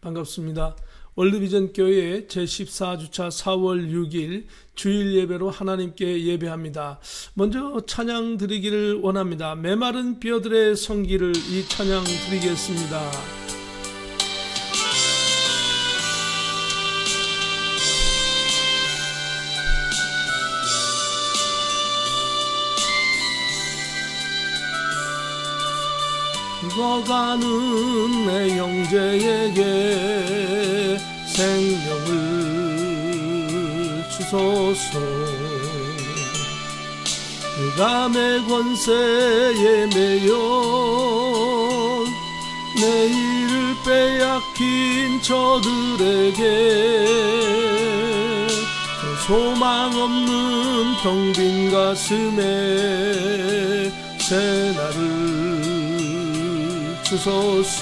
반갑습니다. 월드비전 교회 제14주차 4월 6일 주일 예배로 하나님께 예배합니다. 먼저 찬양 드리기를 원합니다. 메마른 뼈들의 성기를 이 찬양 드리겠습니다. 죽어가는 내 형제에게 생명을 주소서. 흑암의 권세에 매여 내일을 빼앗긴 저들에게 저 소망 없는 텅 빈 가슴에 새날을 주소서.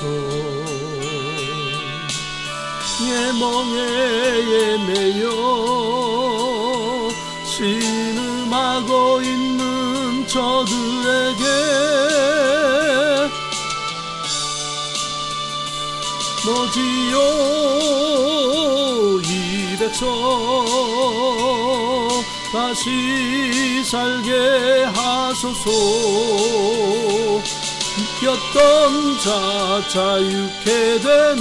예멍에 매여 신음하고 있는 저들에게 뭐지요 이 백성 다시 살게 하소서. 묶였던 자 자유케 되는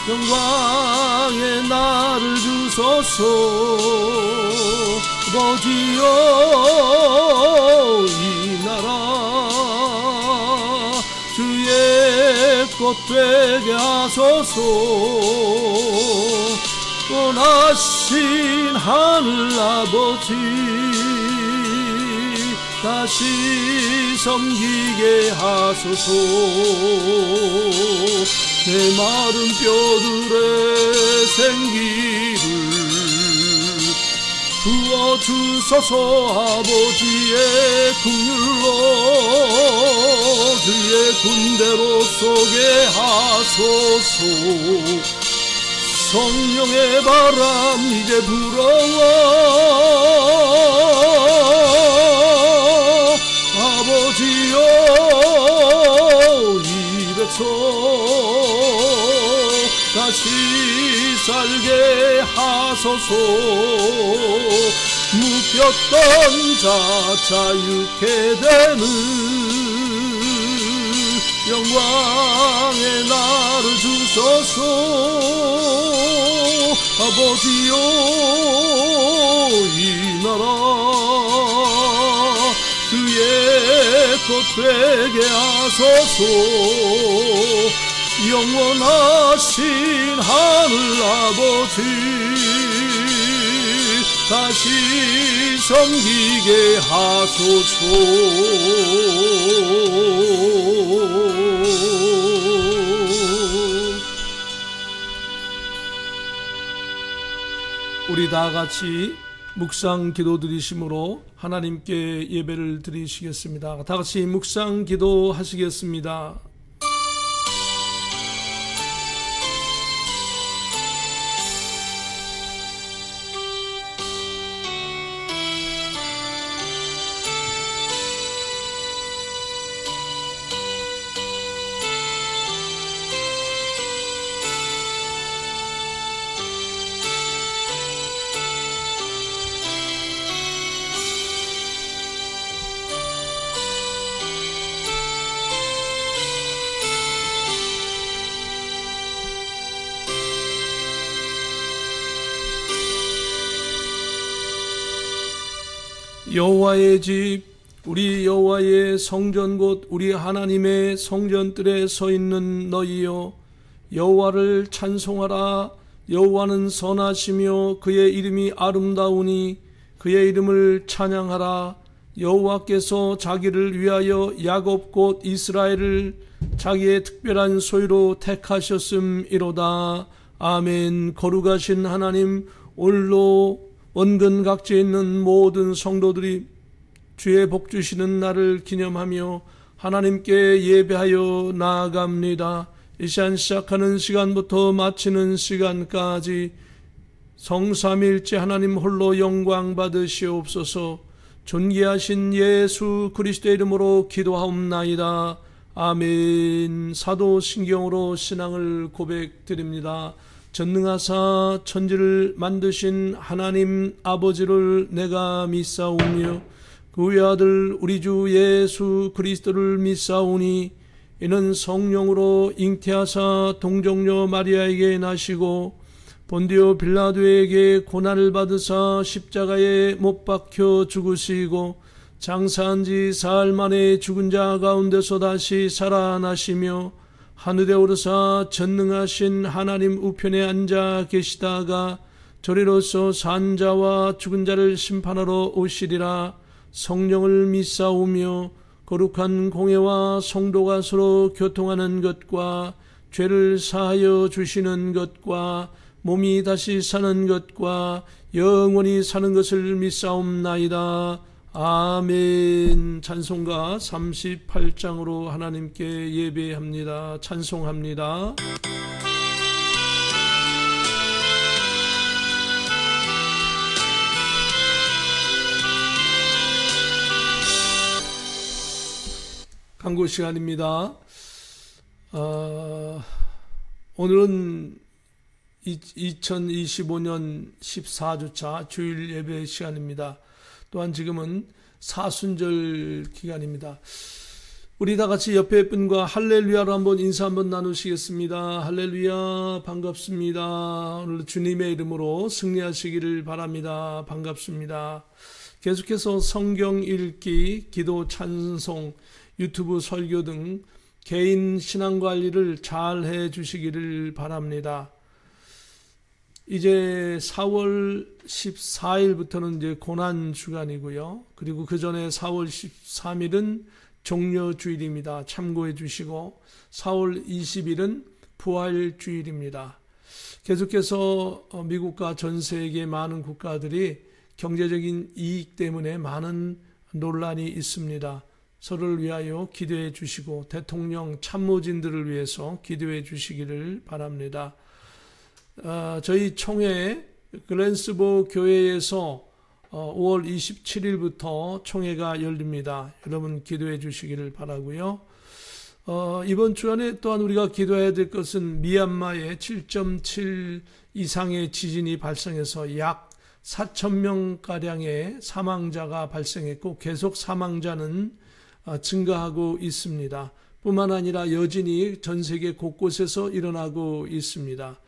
영광의 나를 주소서. 아버지여 이 나라 주의 것 되게 하소서. 원하신 하늘 아버지 다시 섬기게 하소서. 내 마른 뼈들의 생기를 부어주소서. 아버지의 긍휼로 주의 군대로 쏘게 하소서. 성령의 바람 이제 불어와 아버지여 이 백성 다시 살게 하소서. 묶였던 자 자유케 되는 영광의 나를 주소서. 아버지여 이 나라 주의 것 되게 하소서. 영원하신 하늘 아버지 다시 섬기게 하소서. 우리 다 같이 묵상 기도 드리심으로 하나님께 예배를 드리시겠습니다. 다 같이 묵상 기도 하시겠습니다. 여호와의 집 우리 여호와의 성전 곧 우리 하나님의 성전뜰에 서 있는 너희여 여호와를 찬송하라. 여호와는 선하시며 그의 이름이 아름다우니 그의 이름을 찬양하라. 여호와께서 자기를 위하여 야곱 곧 이스라엘을 자기의 특별한 소유로 택하셨음이로다. 아멘. 거룩하신 하나님, 오늘로 원근각지에 있는 모든 성도들이 주의 복 주시는 날을 기념하며 하나님께 예배하여 나아갑니다. 이 시간 시작하는 시간부터 마치는 시간까지 성삼일째 하나님 홀로 영광 받으시옵소서. 존귀하신 예수 그리스도의 이름으로 기도하옵나이다. 아멘. 사도신경으로 신앙을 고백드립니다. 전능하사 천지를 만드신 하나님 아버지를 내가 믿사오며 그 외아들 우리 주 예수 그리스도를 믿사오니 이는 성령으로 잉태하사 동정녀 마리아에게 나시고 본디오 빌라도에게 고난을 받으사 십자가에 못 박혀 죽으시고 장사한 지 사흘 만에 죽은 자 가운데서 다시 살아나시며 하늘에 오르사 전능하신 하나님 우편에 앉아 계시다가 저리로서 산 자와 죽은 자를 심판하러 오시리라. 성령을 믿사오며 거룩한 공회와 성도가 서로 교통하는 것과 죄를 사하여 주시는 것과 몸이 다시 사는 것과 영원히 사는 것을 믿사옵나이다. 아멘. 찬송가 38장으로 하나님께 예배합니다. 찬송합니다. 강구 시간입니다. 오늘은 2025년 14주차 주일 예배 시간입니다. 또한 지금은 사순절 기간입니다. 우리 다 같이 옆에 분과 할렐루야로 한번 인사 한번 나누시겠습니다. 할렐루야, 반갑습니다. 오늘 주님의 이름으로 승리하시기를 바랍니다. 반갑습니다. 계속해서 성경 읽기, 기도, 찬송, 유튜브 설교 등 개인 신앙 관리를 잘 해주시기를 바랍니다. 이제 4월 14일부터는 이제 고난 주간이고요. 그리고 그 전에 4월 13일은 종려 주일입니다. 참고해 주시고 4월 20일은 부활 주일입니다. 계속해서 미국과 전 세계 많은 국가들이 경제적인 이익 때문에 많은 논란이 있습니다. 서로를 위하여 기도해 주시고 대통령 참모진들을 위해서 기도해 주시기를 바랍니다. 저희 총회 글랜스보 교회에서 5월 27일부터 총회가 열립니다. 여러분 기도해 주시기를 바라고요. 이번 주안에 또한 우리가 기도해야 될 것은 미얀마에 7.7 이상의 지진이 발생해서 약 4,000명가량의 사망자가 발생했고 계속 사망자는 증가하고 있습니다. 뿐만 아니라 여진이 전 세계 곳곳에서 일어나고 있습니다.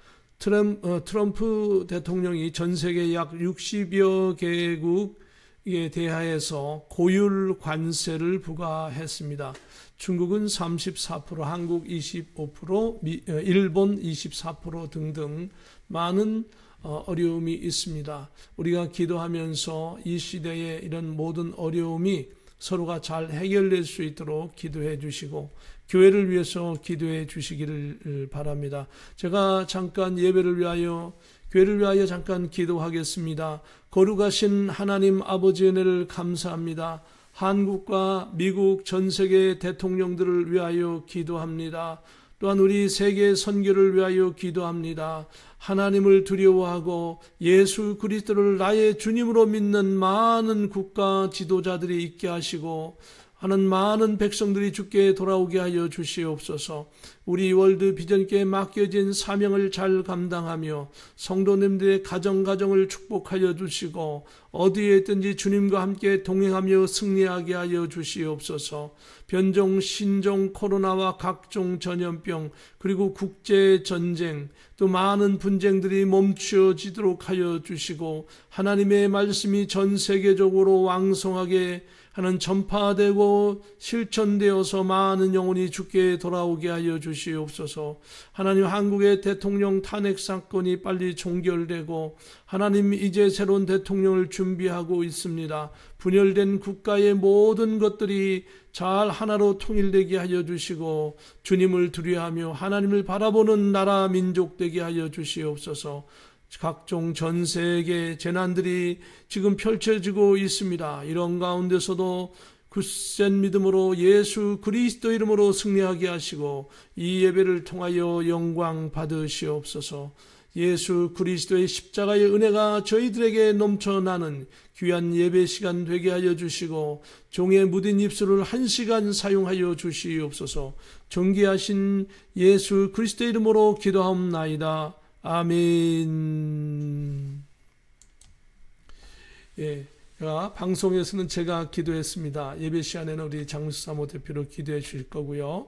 트럼프 대통령이 전 세계 약 60여 개국에 대하여서 고율 관세를 부과했습니다. 중국은 34%, 한국 25%, 일본 24% 등등 많은 어려움이 있습니다. 우리가 기도하면서 이 시대에 이런 모든 어려움이 서로가 잘 해결될 수 있도록 기도해 주시고 교회를 위해서 기도해 주시기를 바랍니다. 제가 잠깐 예배를 위하여 교회를 위하여 잠깐 기도하겠습니다. 거룩하신 하나님 아버지의 은혜를 감사합니다. 한국과 미국 전 세계 대통령들을 위하여 기도합니다. 또한 우리 세계 선교를 위하여 기도합니다. 하나님을 두려워하고 예수 그리스도를 나의 주님으로 믿는 많은 국가 지도자들이 있게 하시고 하는 많은 백성들이 주께 돌아오게 하여 주시옵소서. 우리 월드 비전교회에 맡겨진 사명을 잘 감당하며 성도님들의 가정을 축복하여 주시고 어디에 있든지 주님과 함께 동행하며 승리하게 하여 주시옵소서. 변종, 신종, 코로나와 각종 전염병 그리고 국제전쟁 또 많은 분쟁들이 멈추어지도록 하여 주시고 하나님의 말씀이 전 세계적으로 왕성하게 하는 전파되고 실천되어서 많은 영혼이 주께 돌아오게 하여 주시옵소서. 하나님 한국의 대통령 탄핵 사건이 빨리 종결되고 하나님 이제 새로운 대통령을 준비하고 있습니다. 분열된 국가의 모든 것들이 잘 하나로 통일되게 하여 주시고 주님을 두려워하며 하나님을 바라보는 나라 민족 되게 하여 주시옵소서. 각종 전 세계 재난들이 지금 펼쳐지고 있습니다. 이런 가운데서도 굳센 믿음으로 예수 그리스도 이름으로 승리하게 하시고 이 예배를 통하여 영광 받으시옵소서. 예수 그리스도의 십자가의 은혜가 저희들에게 넘쳐나는 귀한 예배 시간 되게 하여 주시고 종의 무딘 입술을 1시간 사용하여 주시옵소서. 존귀하신 예수 그리스도의 이름으로 기도하옵나이다. 아멘. 예, 방송에서는 제가 기도했습니다. 예배 시간에는 우리 장수 사모 대표로 기도해 주실 거고요.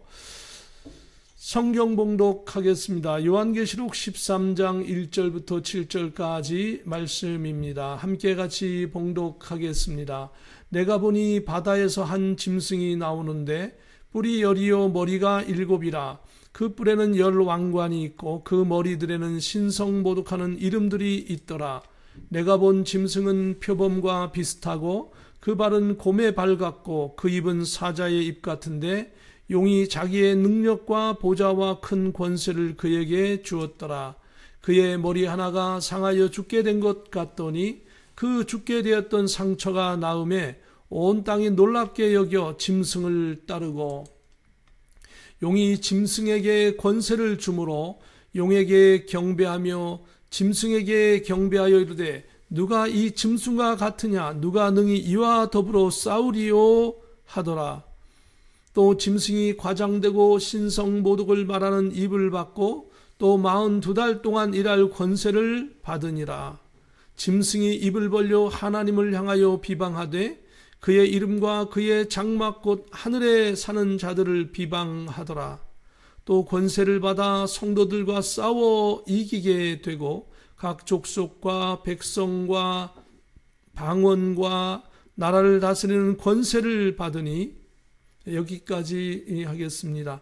성경 봉독하겠습니다. 요한계시록 13장 1절부터 7절까지 말씀입니다. 함께 같이 봉독하겠습니다. 내가 보니 바다에서 한 짐승이 나오는데 뿔이 10이요 머리가 7이라. 그 뿔에는 10왕관이 있고 그 머리들에는 신성모독하는 이름들이 있더라. 내가 본 짐승은 표범과 비슷하고 그 발은 곰의 발 같고 그 입은 사자의 입 같은데 용이 자기의 능력과 보좌와 큰 권세를 그에게 주었더라. 그의 머리 하나가 상하여 죽게 된 것 같더니 그 죽게 되었던 상처가 나음에 온 땅이 놀랍게 여겨 짐승을 따르고 용이 짐승에게 권세를 주므로 용에게 경배하며 짐승에게 경배하여 이르되 누가 이 짐승과 같으냐 누가 능히 이와 더불어 싸우리요 하더라. 또 짐승이 과장되고 신성모독을 말하는 입을 받고 또 42달 동안 일할 권세를 받으니라. 짐승이 입을 벌려 하나님을 향하여 비방하되 그의 이름과 그의 장막 곧 하늘에 사는 자들을 비방하더라. 또 권세를 받아 성도들과 싸워 이기게 되고 각 족속과 백성과 방언과 나라를 다스리는 권세를 받으니 여기까지 하겠습니다.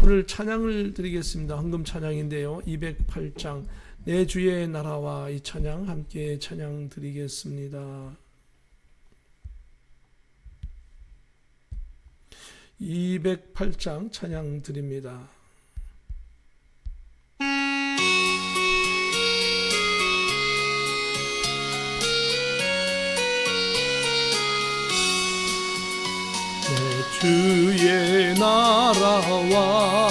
오늘 찬양을 드리겠습니다. 헌금 찬양인데요. 208장 내 주의 나라와 이 찬양 함께 찬양 드리겠습니다. 208장 찬양 드립니다. 주의 나라와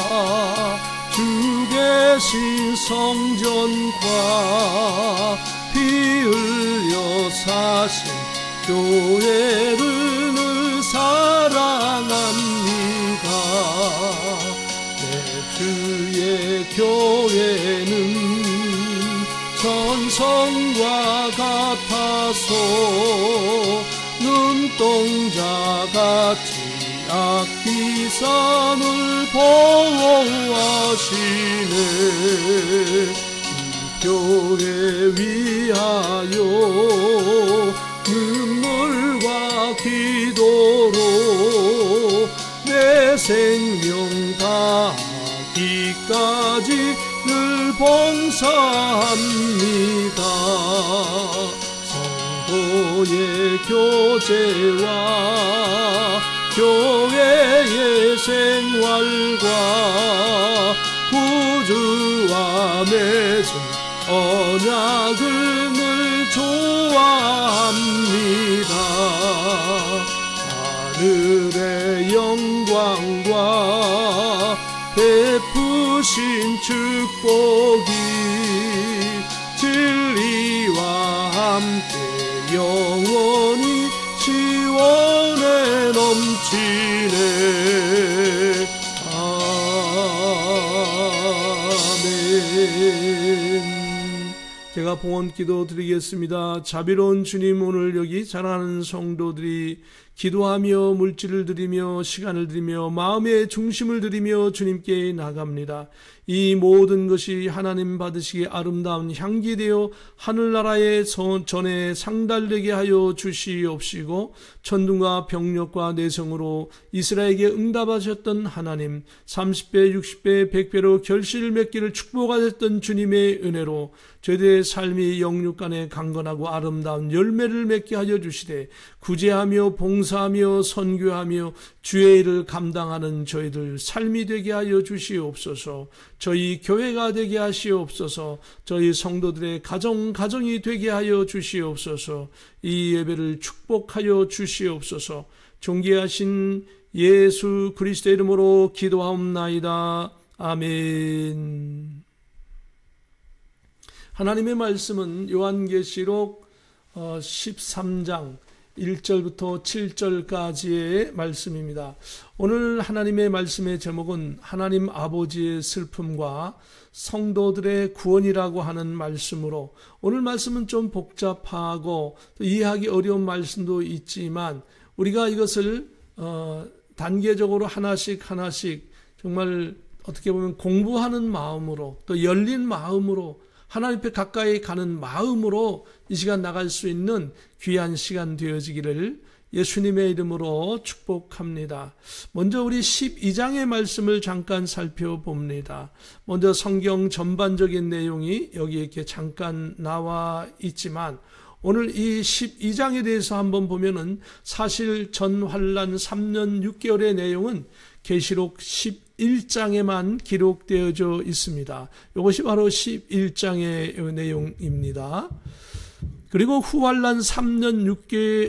주 계신 성전과 피 흘려 사신 교회를 늘 사랑합니다. 내 주의 교회는 천성과 같아서 눈동자같이 악기산을 보호하시네. 이 교회 위하여 눈물과 기도로 내 생명 다하기까지 늘 봉사합니다. 성도의 교제와 교회의 생활과 구주와 맺은 언약을 늘 좋아합니다. 하늘의 영광과 베푸신 축복이 진리와 함께 영원히 지원에 넘치네. 아멘. 제가 봉헌 기도 드리겠습니다. 자비로운 주님, 오늘 여기 자라는 성도들이 기도하며 물질을 드리며 시간을 드리며 마음의 중심을 드리며 주님께 나갑니다. 이 모든 것이 하나님 받으시기에 아름다운 향기 되어 하늘나라의 전에 상달되게 하여 주시옵시고, 천둥과 병력과 내성으로 이스라엘에게 응답하셨던 하나님, 30배 60배 100배로 결실을 맺기를 축복하셨던 주님의 은혜로 저희들의 삶이 영육간에 강건하고 아름다운 열매를 맺게 하여 주시되, 구제하며 봉사하며 선교하며 주의 일을 감당하는 저희들 삶이 되게 하여 주시옵소서. 저희 교회가 되게 하시옵소서. 저희 성도들의 가정이 되게 하여 주시옵소서. 이 예배를 축복하여 주시옵소서. 존귀하신 예수 그리스도의 이름으로 기도하옵나이다. 아멘. 하나님의 말씀은 요한계시록 13장 1절부터 7절까지의 말씀입니다. 오늘 하나님의 말씀의 제목은 하나님 아버지의 슬픔과 성도들의 구원이라고 하는 말씀으로, 오늘 말씀은 좀 복잡하고 이해하기 어려운 말씀도 있지만 우리가 이것을 단계적으로 하나씩 정말 어떻게 보면 공부하는 마음으로, 또 열린 마음으로, 하나님 앞에 가까이 가는 마음으로 이 시간 나갈 수 있는 귀한 시간 되어지기를 예수님의 이름으로 축복합니다. 먼저 우리 12장의 말씀을 잠깐 살펴봅니다. 먼저 성경 전반적인 내용이 여기 이렇게 잠깐 나와 있지만 오늘 이 12장에 대해서 한번 보면은 사실 전환란 3년 6개월의 내용은 계시록 11장에만 기록되어져 있습니다. 이것이 바로 11장의 내용입니다. 그리고 후환란 3년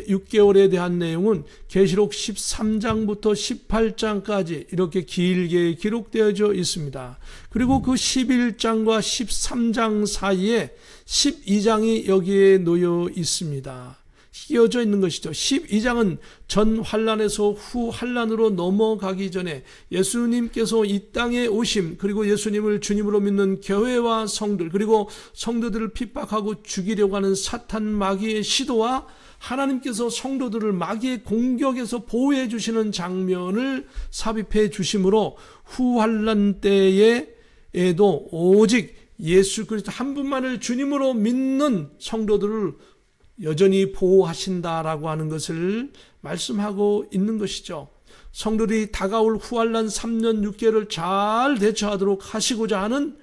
6개월에 대한 내용은 계시록 13장부터 18장까지 이렇게 길게 기록되어져 있습니다. 그리고 그 11장과 13장 사이에 12장이 여기에 놓여 있습니다. 끼어져 있는 것이죠. 12장은 전 환란에서 후 환란으로 넘어가기 전에 예수님께서 이 땅에 오심, 그리고 예수님을 주님으로 믿는 교회와 성들, 그리고 성도들을 핍박하고 죽이려고 하는 사탄 마귀의 시도와 하나님께서 성도들을 마귀의 공격에서 보호해 주시는 장면을 삽입해 주심으로 후 환란 때에도 오직 예수 그리스도 한 분만을 주님으로 믿는 성도들을 여전히 보호하신다라고 하는 것을 말씀하고 있는 것이죠. 성도들이 다가올 후환란 3년 6개월을 잘 대처하도록 하시고자 하는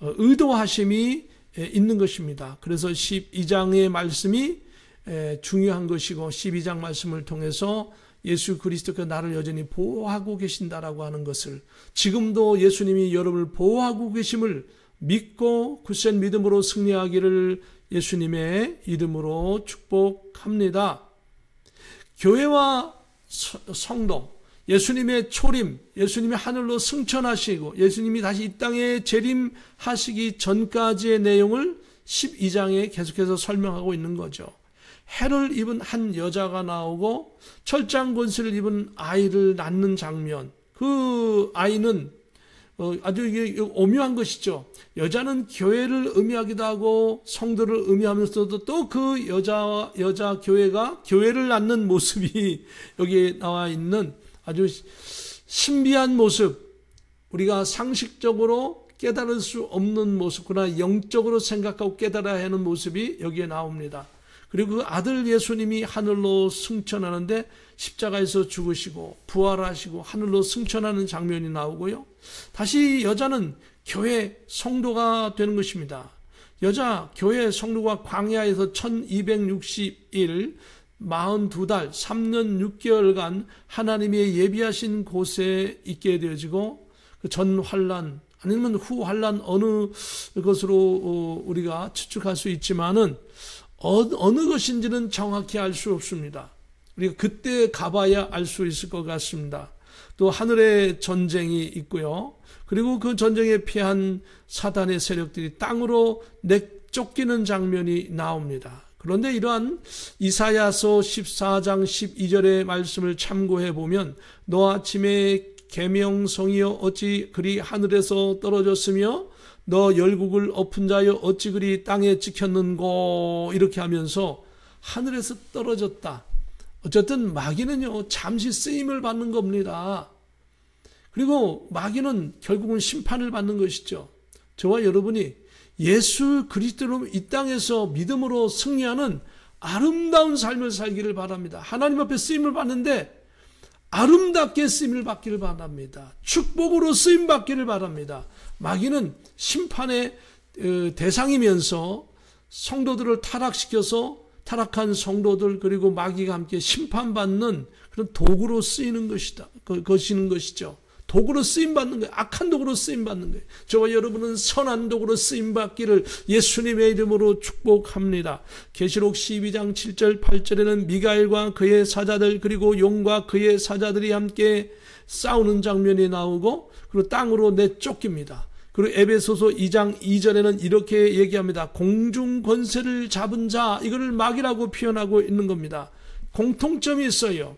의도하심이 있는 것입니다. 그래서 12장의 말씀이 중요한 것이고 12장 말씀을 통해서 예수 그리스도가 나를 여전히 보호하고 계신다라고 하는 것을, 지금도 예수님이 여러분을 보호하고 계심을 믿고 굳센 믿음으로 승리하기를 예수님의 이름으로 축복합니다. 교회와 성도, 예수님의 초림, 예수님이 하늘로 승천하시고 예수님이 다시 이 땅에 재림하시기 전까지의 내용을 12장에 계속해서 설명하고 있는 거죠. 해를 입은 한 여자가 나오고 철장 권세를 입은 아이를 낳는 장면, 그 아이는 아주 이게 오묘한 것이죠. 여자는 교회를 의미하기도 하고 성도를 의미하면서도 또 그 여자 교회가 교회를 낳는 모습이 여기에 나와 있는 아주 신비한 모습, 우리가 상식적으로 깨달을 수 없는 모습, 그러나 영적으로 생각하고 깨달아야 하는 모습이 여기에 나옵니다. 그리고 그 아들 예수님이 하늘로 승천하는데 십자가에서 죽으시고 부활하시고 하늘로 승천하는 장면이 나오고요. 다시 여자는 교회 성도가 되는 것입니다. 여자 교회 성도가 광야에서 1260일 42달 3년 6개월간 하나님의 예비하신 곳에 있게 되어지고, 그 전 환란 아니면 후 환란 어느 것으로 우리가 추측할 수 있지만은 어느 것인지는 정확히 알 수 없습니다. 우리가 그때 가봐야 알 수 있을 것 같습니다. 또 하늘에 전쟁이 있고요. 그리고 그 전쟁에 피한 사단의 세력들이 땅으로 내쫓기는 장면이 나옵니다. 그런데 이러한 이사야서 14장 12절의 말씀을 참고해 보면, 너 아침에 계명성이여 어찌 그리 하늘에서 떨어졌으며 너 열국을 엎은 자여 어찌 그리 땅에 찍혔는고, 이렇게 하면서 하늘에서 떨어졌다. 어쨌든 마귀는요 잠시 쓰임을 받는 겁니다. 그리고 마귀는 결국은 심판을 받는 것이죠. 저와 여러분이 예수 그리스도로 이 땅에서 믿음으로 승리하는 아름다운 삶을 살기를 바랍니다. 하나님 앞에 쓰임을 받는데 아름답게 쓰임을 받기를 바랍니다. 축복으로 쓰임 받기를 바랍니다. 마귀는 심판의 대상이면서 성도들을 타락시켜서 타락한 성도들, 그리고 마귀가 함께 심판받는 그런 도구로 쓰이는 것이죠. 도구로 쓰임받는 거예요. 악한 도구로 쓰임받는 거예요. 저와 여러분은 선한 도구로 쓰임받기를 예수님의 이름으로 축복합니다. 계시록 12장 7절 8절에는 미가엘과 그의 사자들, 그리고 용과 그의 사자들이 함께 싸우는 장면이 나오고, 그리고 땅으로 내쫓깁니다. 그리고 에베소서 2장 2절에는 이렇게 얘기합니다. 공중 권세를 잡은 자, 이거를 마귀라고 표현하고 있는 겁니다. 공통점이 있어요.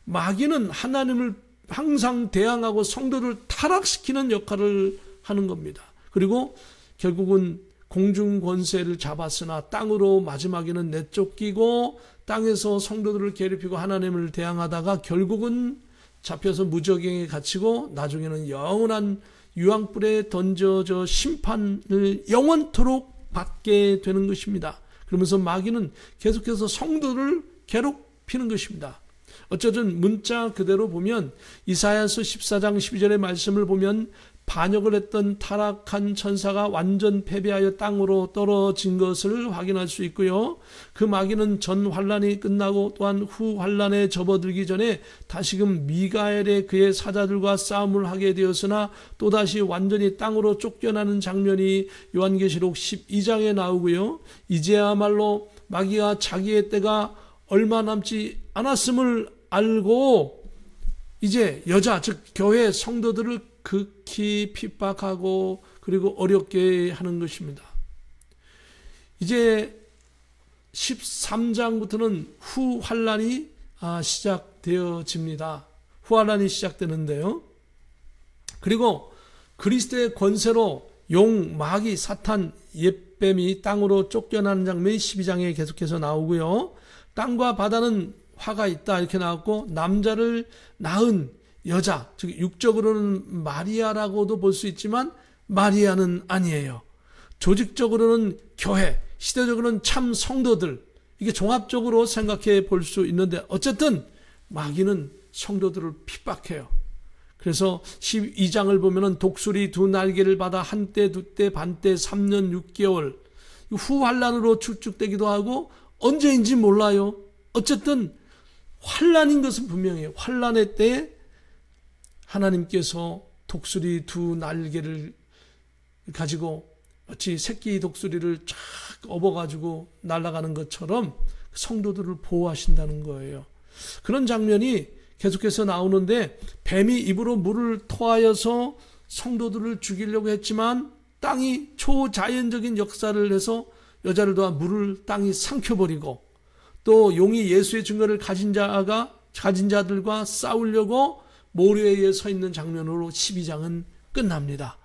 마귀는 하나님을 항상 대항하고 성도를 타락시키는 역할을 하는 겁니다. 그리고 결국은 공중 권세를 잡았으나 땅으로 마지막에는 내쫓기고 땅에서 성도들을 괴롭히고 하나님을 대항하다가 결국은 잡혀서 무저갱에 갇히고 나중에는 영원한 유황불에 던져져 심판을 영원토록 받게 되는 것입니다. 그러면서 마귀는 계속해서 성도를 괴롭히는 것입니다. 어쩌든 문자 그대로 보면 이사야서 14장 12절의 말씀을 보면 반역을 했던 타락한 천사가 완전 패배하여 땅으로 떨어진 것을 확인할 수 있고요. 그 마귀는 전 환란이 끝나고 또한 후 환란에 접어들기 전에 다시금 미가엘의 그의 사자들과 싸움을 하게 되었으나 또다시 완전히 땅으로 쫓겨나는 장면이 요한계시록 12장에 나오고요. 이제야말로 마귀가 자기의 때가 얼마 남지 않았음을 알고 이제 여자 즉 교회 성도들을 극히 핍박하고 그리고 어렵게 하는 것입니다. 이제 13장부터는 후 환란이 시작되어집니다. 후 환란이 시작되는데요. 그리고 그리스도의 권세로 용, 마귀, 사탄, 옛뱀이 땅으로 쫓겨나는 장면이 12장에 계속해서 나오고요. 땅과 바다는 화가 있다 이렇게 나왔고 남자를 낳은 여자, 즉 육적으로는 마리아라고도 볼 수 있지만 마리아는 아니에요. 조직적으로는 교회, 시대적으로는 참 성도들, 이게 종합적으로 생각해 볼 수 있는데 어쨌든 마귀는 성도들을 핍박해요. 그래서 12장을 보면은 독수리 두 날개를 받아 한때, 두때, 반때, 3년 6개월 후 환란으로 축축되기도 하고 언제인지 몰라요. 어쨌든 환란인 것은 분명해요. 환란의 때에 하나님께서 독수리 두 날개를 가지고 마치 새끼 독수리를 쫙 업어가지고 날아가는 것처럼 성도들을 보호하신다는 거예요. 그런 장면이 계속해서 나오는데 뱀이 입으로 물을 토하여서 성도들을 죽이려고 했지만 땅이 초자연적인 역사를 해서 여자를 도와 물을 땅이 삼켜버리고 또 용이 예수의 증거를 가진 자들과 싸우려고 모래에 서 있는 장면으로 12장은 끝납니다.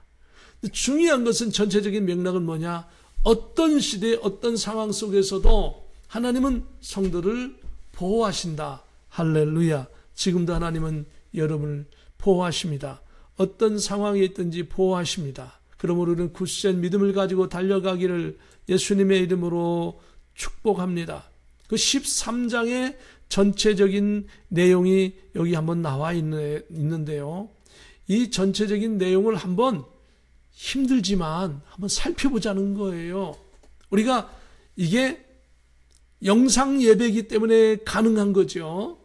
중요한 것은 전체적인 맥락은 뭐냐? 어떤 시대, 어떤 상황 속에서도 하나님은 성도를 보호하신다. 할렐루야. 지금도 하나님은 여러분을 보호하십니다. 어떤 상황에 있든지 보호하십니다. 그러므로 우리는 굳센 믿음을 가지고 달려가기를 예수님의 이름으로 축복합니다. 그 13장의 전체적인 내용이 여기 한번 나와 있는데요. 이 전체적인 내용을 한번 힘들지만 한번 살펴보자는 거예요. 우리가 이게 영상 예배이기 때문에 가능한 거죠.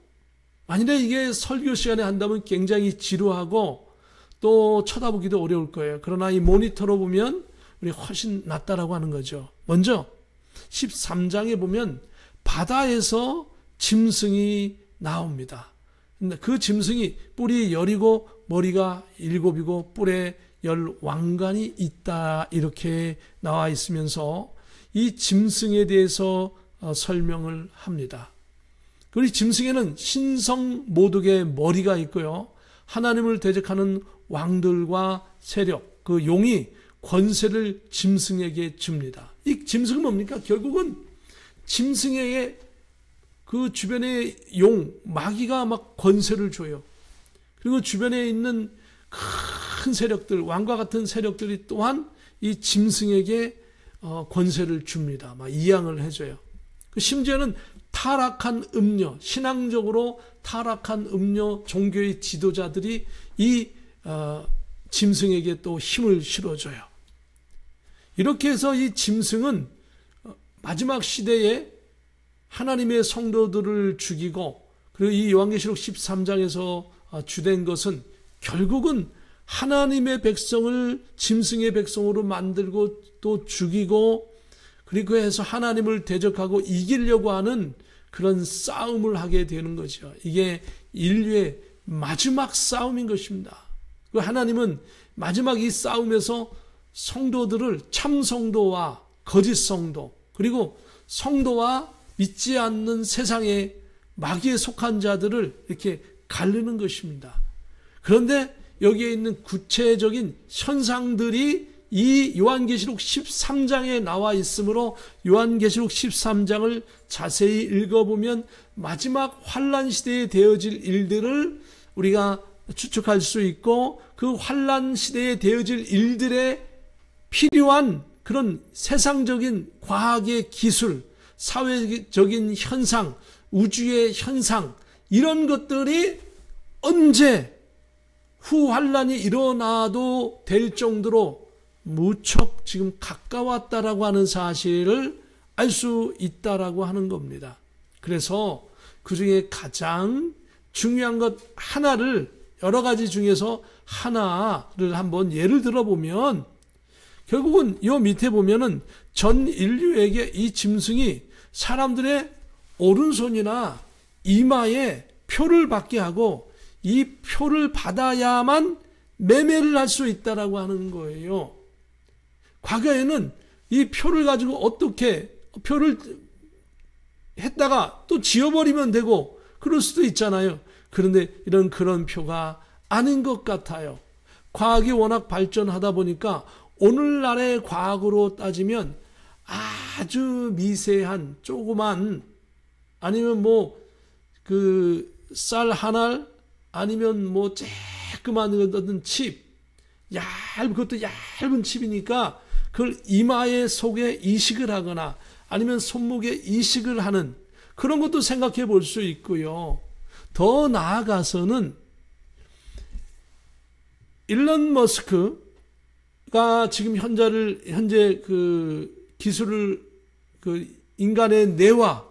만일에 이게 설교 시간에 한다면 굉장히 지루하고 또 쳐다보기도 어려울 거예요. 그러나 이 모니터로 보면 우리 훨씬 낫다라고 하는 거죠. 먼저 13장에 보면 바다에서 짐승이 나옵니다. 근데 그 짐승이 뿔이 10이고 머리가 7이고 뿔에 10 왕관이 있다 이렇게 나와 있으면서 이 짐승에 대해서 설명을 합니다. 그리고 짐승에는 신성 모독의 머리가 있고요. 하나님을 대적하는 왕들과 세력, 그 용이 권세를 짐승에게 줍니다. 이 짐승은 뭡니까? 결국은 짐승에게 그 주변의 용, 마귀가 막 권세를 줘요. 그리고 주변에 있는 큰 세력들, 왕과 같은 세력들이 또한 이 짐승에게 권세를 줍니다. 막 이양을 해줘요. 심지어는 타락한 음료, 신앙적으로 타락한 음료 종교의 지도자들이 이 짐승에게 또 힘을 실어줘요. 이렇게 해서 이 짐승은 마지막 시대에 하나님의 성도들을 죽이고 그리고 이 요한계시록 13장에서 주된 것은 결국은 하나님의 백성을 짐승의 백성으로 만들고 또 죽이고 그리고 해서 하나님을 대적하고 이기려고 하는 그런 싸움을 하게 되는 거죠. 이게 인류의 마지막 싸움인 것입니다. 하나님은 마지막 이 싸움에서 성도들을 참 성도와 거짓 성도, 그리고 성도와 믿지 않는 세상의 마귀에 속한 자들을 이렇게 가르는 것입니다. 그런데 여기에 있는 구체적인 현상들이 이 요한계시록 13장에 나와 있으므로 요한계시록 13장을 자세히 읽어보면 마지막 환란 시대에 되어질 일들을 우리가 추측할 수 있고, 그 환란 시대에 되어질 일들에 필요한 그런 세상적인 과학의 기술, 사회적인 현상, 우주의 현상, 이런 것들이 언제 후환란이 일어나도 될 정도로 무척 지금 가까웠다라고 하는 사실을 알 수 있다라고 하는 겁니다. 그래서 그 중에 가장 중요한 것 하나를, 여러 가지 중에서 하나를 한번 예를 들어보면, 결국은 요 밑에 보면은 전 인류에게 이 짐승이 사람들의 오른손이나 이마에 표를 받게 하고, 이 표를 받아야만 매매를 할 수 있다라고 하는 거예요. 과거에는 이 표를 가지고 어떻게 표를 했다가 또 지워버리면 되고 그럴 수도 있잖아요. 그런데 그런 표가 아닌 것 같아요. 과학이 워낙 발전하다 보니까 오늘날의 과학으로 따지면 아주 미세한 조그만, 아니면 쌀 한 알, 아니면 쬐끄만 어떤 칩, 그것도 얇은 칩이니까 그걸 이마의 속에 이식을 하거나 아니면 손목에 이식을 하는 그런 것도 생각해 볼 수 있고요. 더 나아가서는 일론 머스크가 지금 현재 그 기술을, 그 인간의 뇌와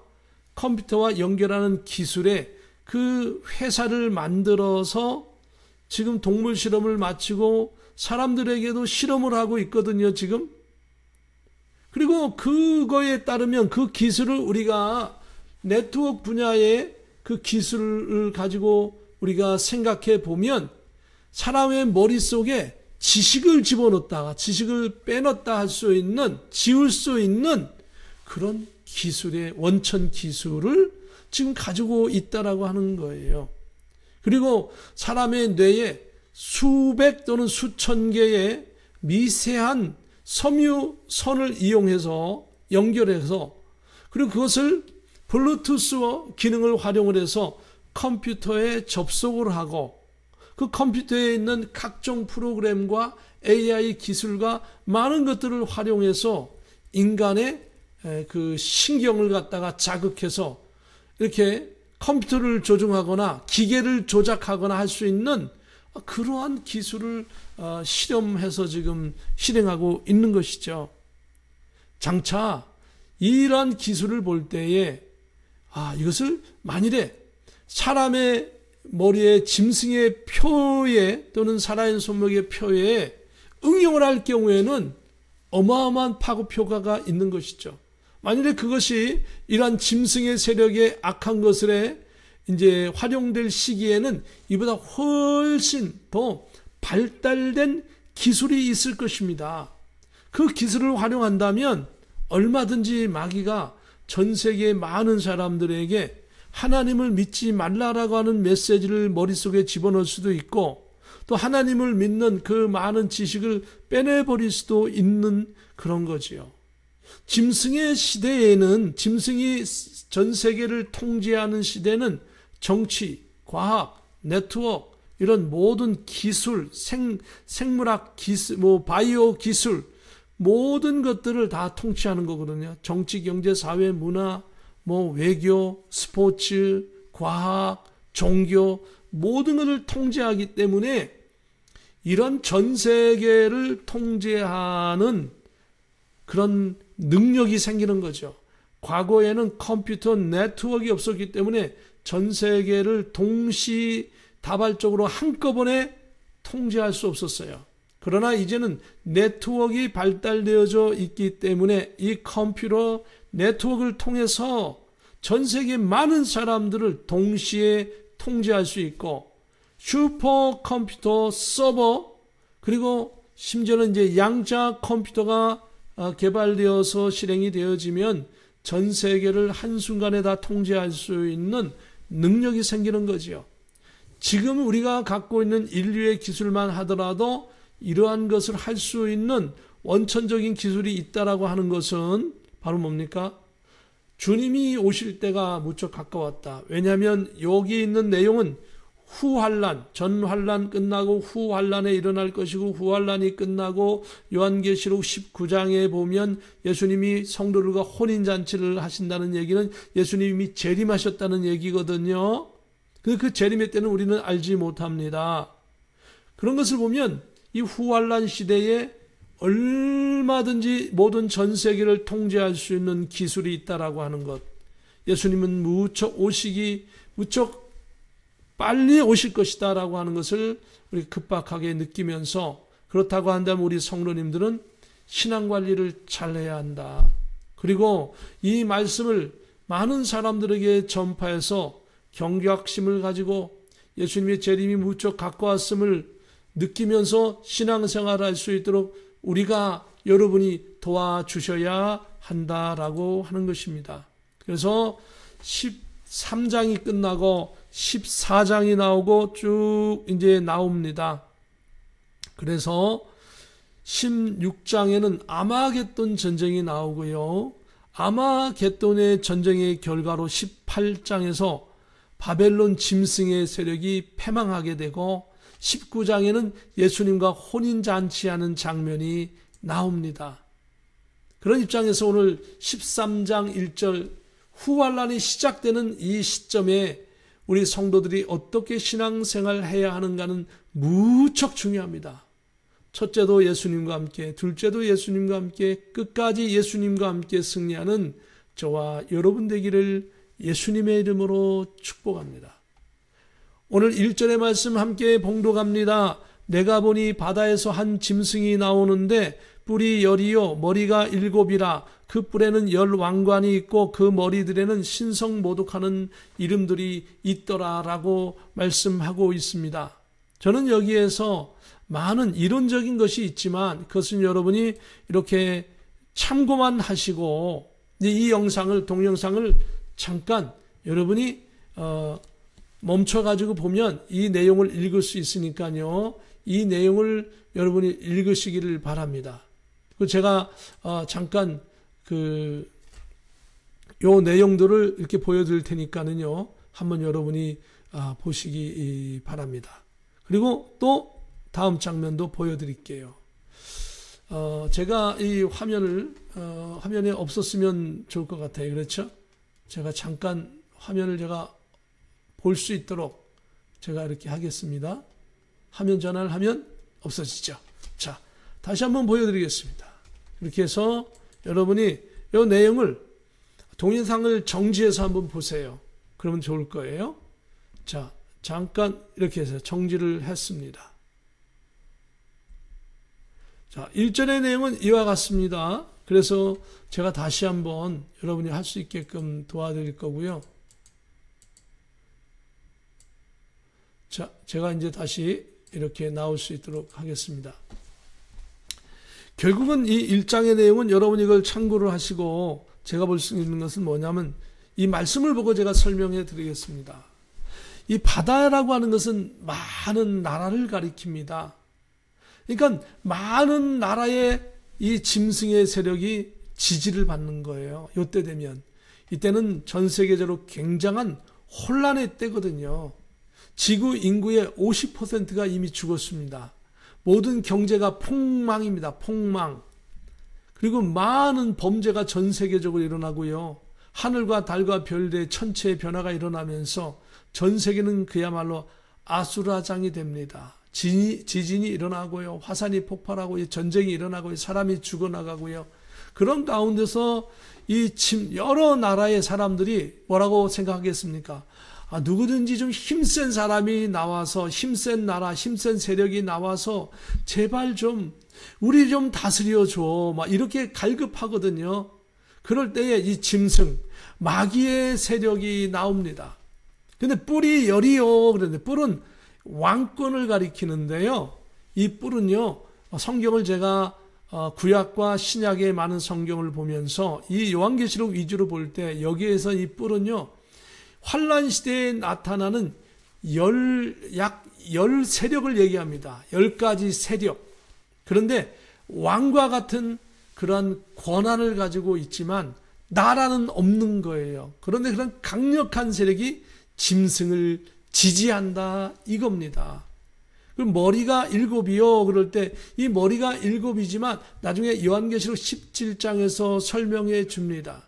컴퓨터와 연결하는 기술에 그 회사를 만들어서 지금 동물 실험을 마치고 사람들에게도 실험을 하고 있거든요, 지금. 그리고 그거에 따르면 그 기술을 우리가 네트워크 분야의 그 기술을 가지고 우리가 생각해 보면 사람의 머릿속에 지식을 집어넣었다가 지식을 빼넣었다 할 수 있는, 지울 수 있는 그런 기술의 원천 기술을 지금 가지고 있다라고 하는 거예요. 그리고 사람의 뇌에 수백 또는 수천 개의 미세한 섬유선을 이용해서 연결해서, 그리고 그것을 블루투스 기능을 활용을 해서 컴퓨터에 접속을 하고, 그 컴퓨터에 있는 각종 프로그램과 AI 기술과 많은 것들을 활용해서 인간의 그 신경을 갖다가 자극해서 이렇게 컴퓨터를 조종하거나 기계를 조작하거나 할 수 있는 그러한 기술을 실험해서 지금 실행하고 있는 것이죠. 장차 이러한 기술을 볼 때에 이것을 만일에 사람의 머리에 짐승의 표에 또는 살아있는 손목의 표에 응용을 할 경우에는 어마어마한 파급 효과가 있는 것이죠. 만일에 그것이 이러한 짐승의 세력의 악한 것에 이제 활용될 시기에는 이보다 훨씬 더 발달된 기술이 있을 것입니다. 그 기술을 활용한다면 얼마든지 마귀가 전 세계 많은 사람들에게 하나님을 믿지 말라라고 하는 메시지를 머릿속에 집어넣을 수도 있고, 또 하나님을 믿는 그 많은 지식을 빼내버릴 수도 있는 그런 거지요. 짐승의 시대에는, 짐승이 전 세계를 통제하는 시대는 정치, 과학, 네트워크, 이런 모든 기술, 생물학 기술, 바이오 기술, 모든 것들을 다 통치하는 거거든요. 정치, 경제, 사회, 문화, 외교, 스포츠, 과학, 종교, 모든 것을 통제하기 때문에 이런 전 세계를 통제하는 그런 능력이 생기는 거죠. 과거에는 컴퓨터 네트워크가 없었기 때문에 전 세계를 동시다발적으로 한꺼번에 통제할 수 없었어요. 그러나 이제는 네트워크가 발달되어져 있기 때문에 이 컴퓨터 네트워크를 통해서 전 세계 많은 사람들을 동시에 통제할 수 있고, 슈퍼컴퓨터 서버, 그리고 심지어는 이제 양자 컴퓨터가 개발되어서 실행이 되어지면 전 세계를 한순간에 다 통제할 수 있는 능력이 생기는 거지요. 지금 우리가 갖고 있는 인류의 기술만 하더라도 이러한 것을 할 수 있는 원천적인 기술이 있다라고 하는 것은 바로 뭡니까? 주님이 오실 때가 무척 가까웠다. 왜냐하면 여기 있는 내용은 후환란, 전환란 끝나고 후환란에 일어날 것이고, 후환란이 끝나고 요한계시록 19장에 보면 예수님이 성도들과 혼인잔치를 하신다는 얘기는 예수님이 재림하셨다는 얘기거든요. 그 재림의 때는 우리는 알지 못합니다. 그런 것을 보면 이 후환란 시대에 얼마든지 모든 전 세계를 통제할 수 있는 기술이 있다라고 하는 것, 예수님은 무척 빨리 오실 것이다 라고 하는 것을 우리 급박하게 느끼면서, 그렇다고 한다면 우리 성도님들은 신앙관리를 잘해야 한다. 그리고 이 말씀을 많은 사람들에게 전파해서 경각심을 가지고 예수님의 재림이 무척 가까웠음을 느끼면서 신앙생활을 할 수 있도록 우리가, 여러분이 도와주셔야 한다라고 하는 것입니다. 그래서 13장이 끝나고 14장이 나오고 쭉 이제 나옵니다. 그래서 16장에는 아마겟돈 전쟁이 나오고요. 아마겟돈의 전쟁의 결과로 18장에서 바벨론 짐승의 세력이 패망하게 되고, 19장에는 예수님과 혼인잔치하는 장면이 나옵니다. 그런 입장에서 오늘 13장 1절 후환란이 시작되는 이 시점에 우리 성도들이 어떻게 신앙생활을 해야 하는가는 무척 중요합니다. 첫째도 예수님과 함께, 둘째도 예수님과 함께, 끝까지 예수님과 함께 승리하는 저와 여러분 되기를 예수님의 이름으로 축복합니다. 오늘 1절의 말씀 함께 봉독합니다. 내가 보니 바다에서 한 짐승이 나오는데 뿔이 10이요 머리가 7이라. 그 뿔에는 10왕관이 있고 그 머리들에는 신성모독하는 이름들이 있더라라고 말씀하고 있습니다. 저는 여기에서 많은 이론적인 것이 있지만 그것은 여러분이 이렇게 참고만 하시고, 이 영상을, 동영상을 잠깐 여러분이 멈춰가지고 보면 이 내용을 읽을 수 있으니까요. 이 내용을 여러분이 읽으시기를 바랍니다. 제가 잠깐 요 내용들을 이렇게 보여드릴 테니까는요. 한번 여러분이 보시기 바랍니다. 그리고 또 다음 장면도 보여드릴게요. 제가 이 화면에 없었으면 좋을 것 같아요. 그렇죠? 제가 잠깐 화면을 제가 볼 수 있도록 제가 이렇게 하겠습니다. 화면 전환을 하면 없어지죠. 자, 다시 한번 보여드리겠습니다. 이렇게 해서 여러분이 이 내용을, 동영상을 정지해서 한번 보세요. 그러면 좋을 거예요. 자, 잠깐 이렇게 해서 정지를 했습니다. 자, 1절의 내용은 이와 같습니다. 그래서 제가 다시 한번 여러분이 할 수 있게끔 도와드릴 거고요. 자, 제가 이제 다시 이렇게 나올 수 있도록 하겠습니다. 결국은 이 1장의 내용은 여러분이 이걸 참고를 하시고, 제가 볼 수 있는 것은 뭐냐면 이 말씀을 보고 제가 설명해 드리겠습니다. 이 바다라고 하는 것은 많은 나라를 가리킵니다. 그러니까 많은 나라의 이 짐승의 세력이 지지를 받는 거예요. 이때 되면. 이때는 전 세계적으로 굉장한 혼란의 때거든요. 지구 인구의 50%가 이미 죽었습니다. 모든 경제가 폭망입니다. 폭망. 그리고 많은 범죄가 전 세계적으로 일어나고요. 하늘과 달과 별들의 천체의 변화가 일어나면서 전 세계는 그야말로 아수라장이 됩니다. 지진이 일어나고요. 화산이 폭발하고 전쟁이 일어나고 사람이 죽어나가고요. 그런 가운데서 여러 나라의 사람들이 뭐라고 생각하겠습니까? 누구든지 좀 힘센 사람이 나와서, 힘센 나라, 힘센 세력이 나와서 제발 좀 우리 좀 다스려줘. 막 이렇게 갈급하거든요. 그럴 때에 이 짐승, 마귀의 세력이 나옵니다. 근데 뿔이 10이요. 그런데 뿔은 왕권을 가리키는데요. 이 뿔은요, 성경을 제가 구약과 신약의 많은 성경을 보면서 이 요한계시록 위주로 볼 때 여기에서 이 뿔은요, 환란 시대에 나타나는 약 10세력을 얘기합니다. 10가지 세력. 그런데 왕과 같은 그런 권한을 가지고 있지만 나라는 없는 거예요. 그런데 그런 강력한 세력이 짐승을 지지한다 이겁니다. 그럼 머리가 7이요. 그럴 때 이 머리가 7이지만 나중에 요한계시록 17장에서 설명해 줍니다.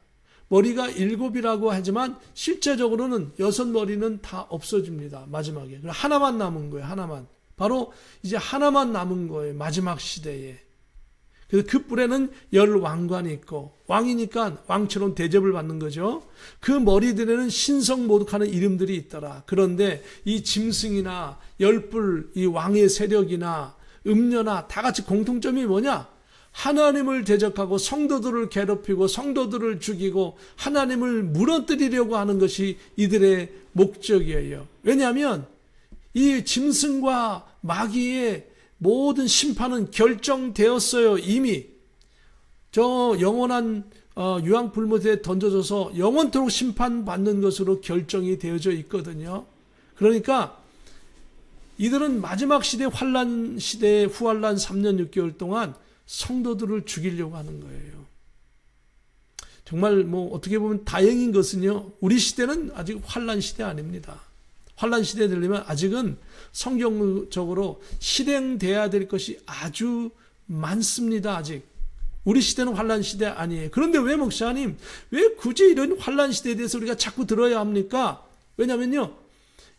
머리가 7이라고 하지만 실제적으로는 6머리는 다 없어집니다. 마지막에. 하나만 남은 거예요. 하나만. 바로 이제 하나만 남은 거예요. 마지막 시대에. 그래서 그 뿔에는 10왕관이 있고 왕이니까 왕처럼 대접을 받는 거죠. 그 머리들에는 신성모독하는 이름들이 있더라. 그런데 이 짐승이나 10뿔, 이 왕의 세력이나 음녀나 다 같이 공통점이 뭐냐? 하나님을 대적하고 성도들을 괴롭히고 성도들을 죽이고 하나님을 무너뜨리려고 하는 것이 이들의 목적이에요. 왜냐하면 이 짐승과 마귀의 모든 심판은 결정되었어요. 이미 저 영원한 유황불못에 던져져서 영원토록 심판받는 것으로 결정이 되어져 있거든요. 그러니까 이들은 마지막 시대 환란 시대의 후환란 3년 6개월 동안 성도들을 죽이려고 하는 거예요. 정말 어떻게 보면 다행인 것은요, 우리 시대는 아직 환란 시대 아닙니다. 환란 시대에 들리면 아직은 성경적으로 실행돼야 될 것이 아주 많습니다. 아직 우리 시대는 환란 시대 아니에요. 그런데 왜 목사님, 왜 굳이 이런 환란 시대에 대해서 우리가 자꾸 들어야 합니까? 왜냐면요,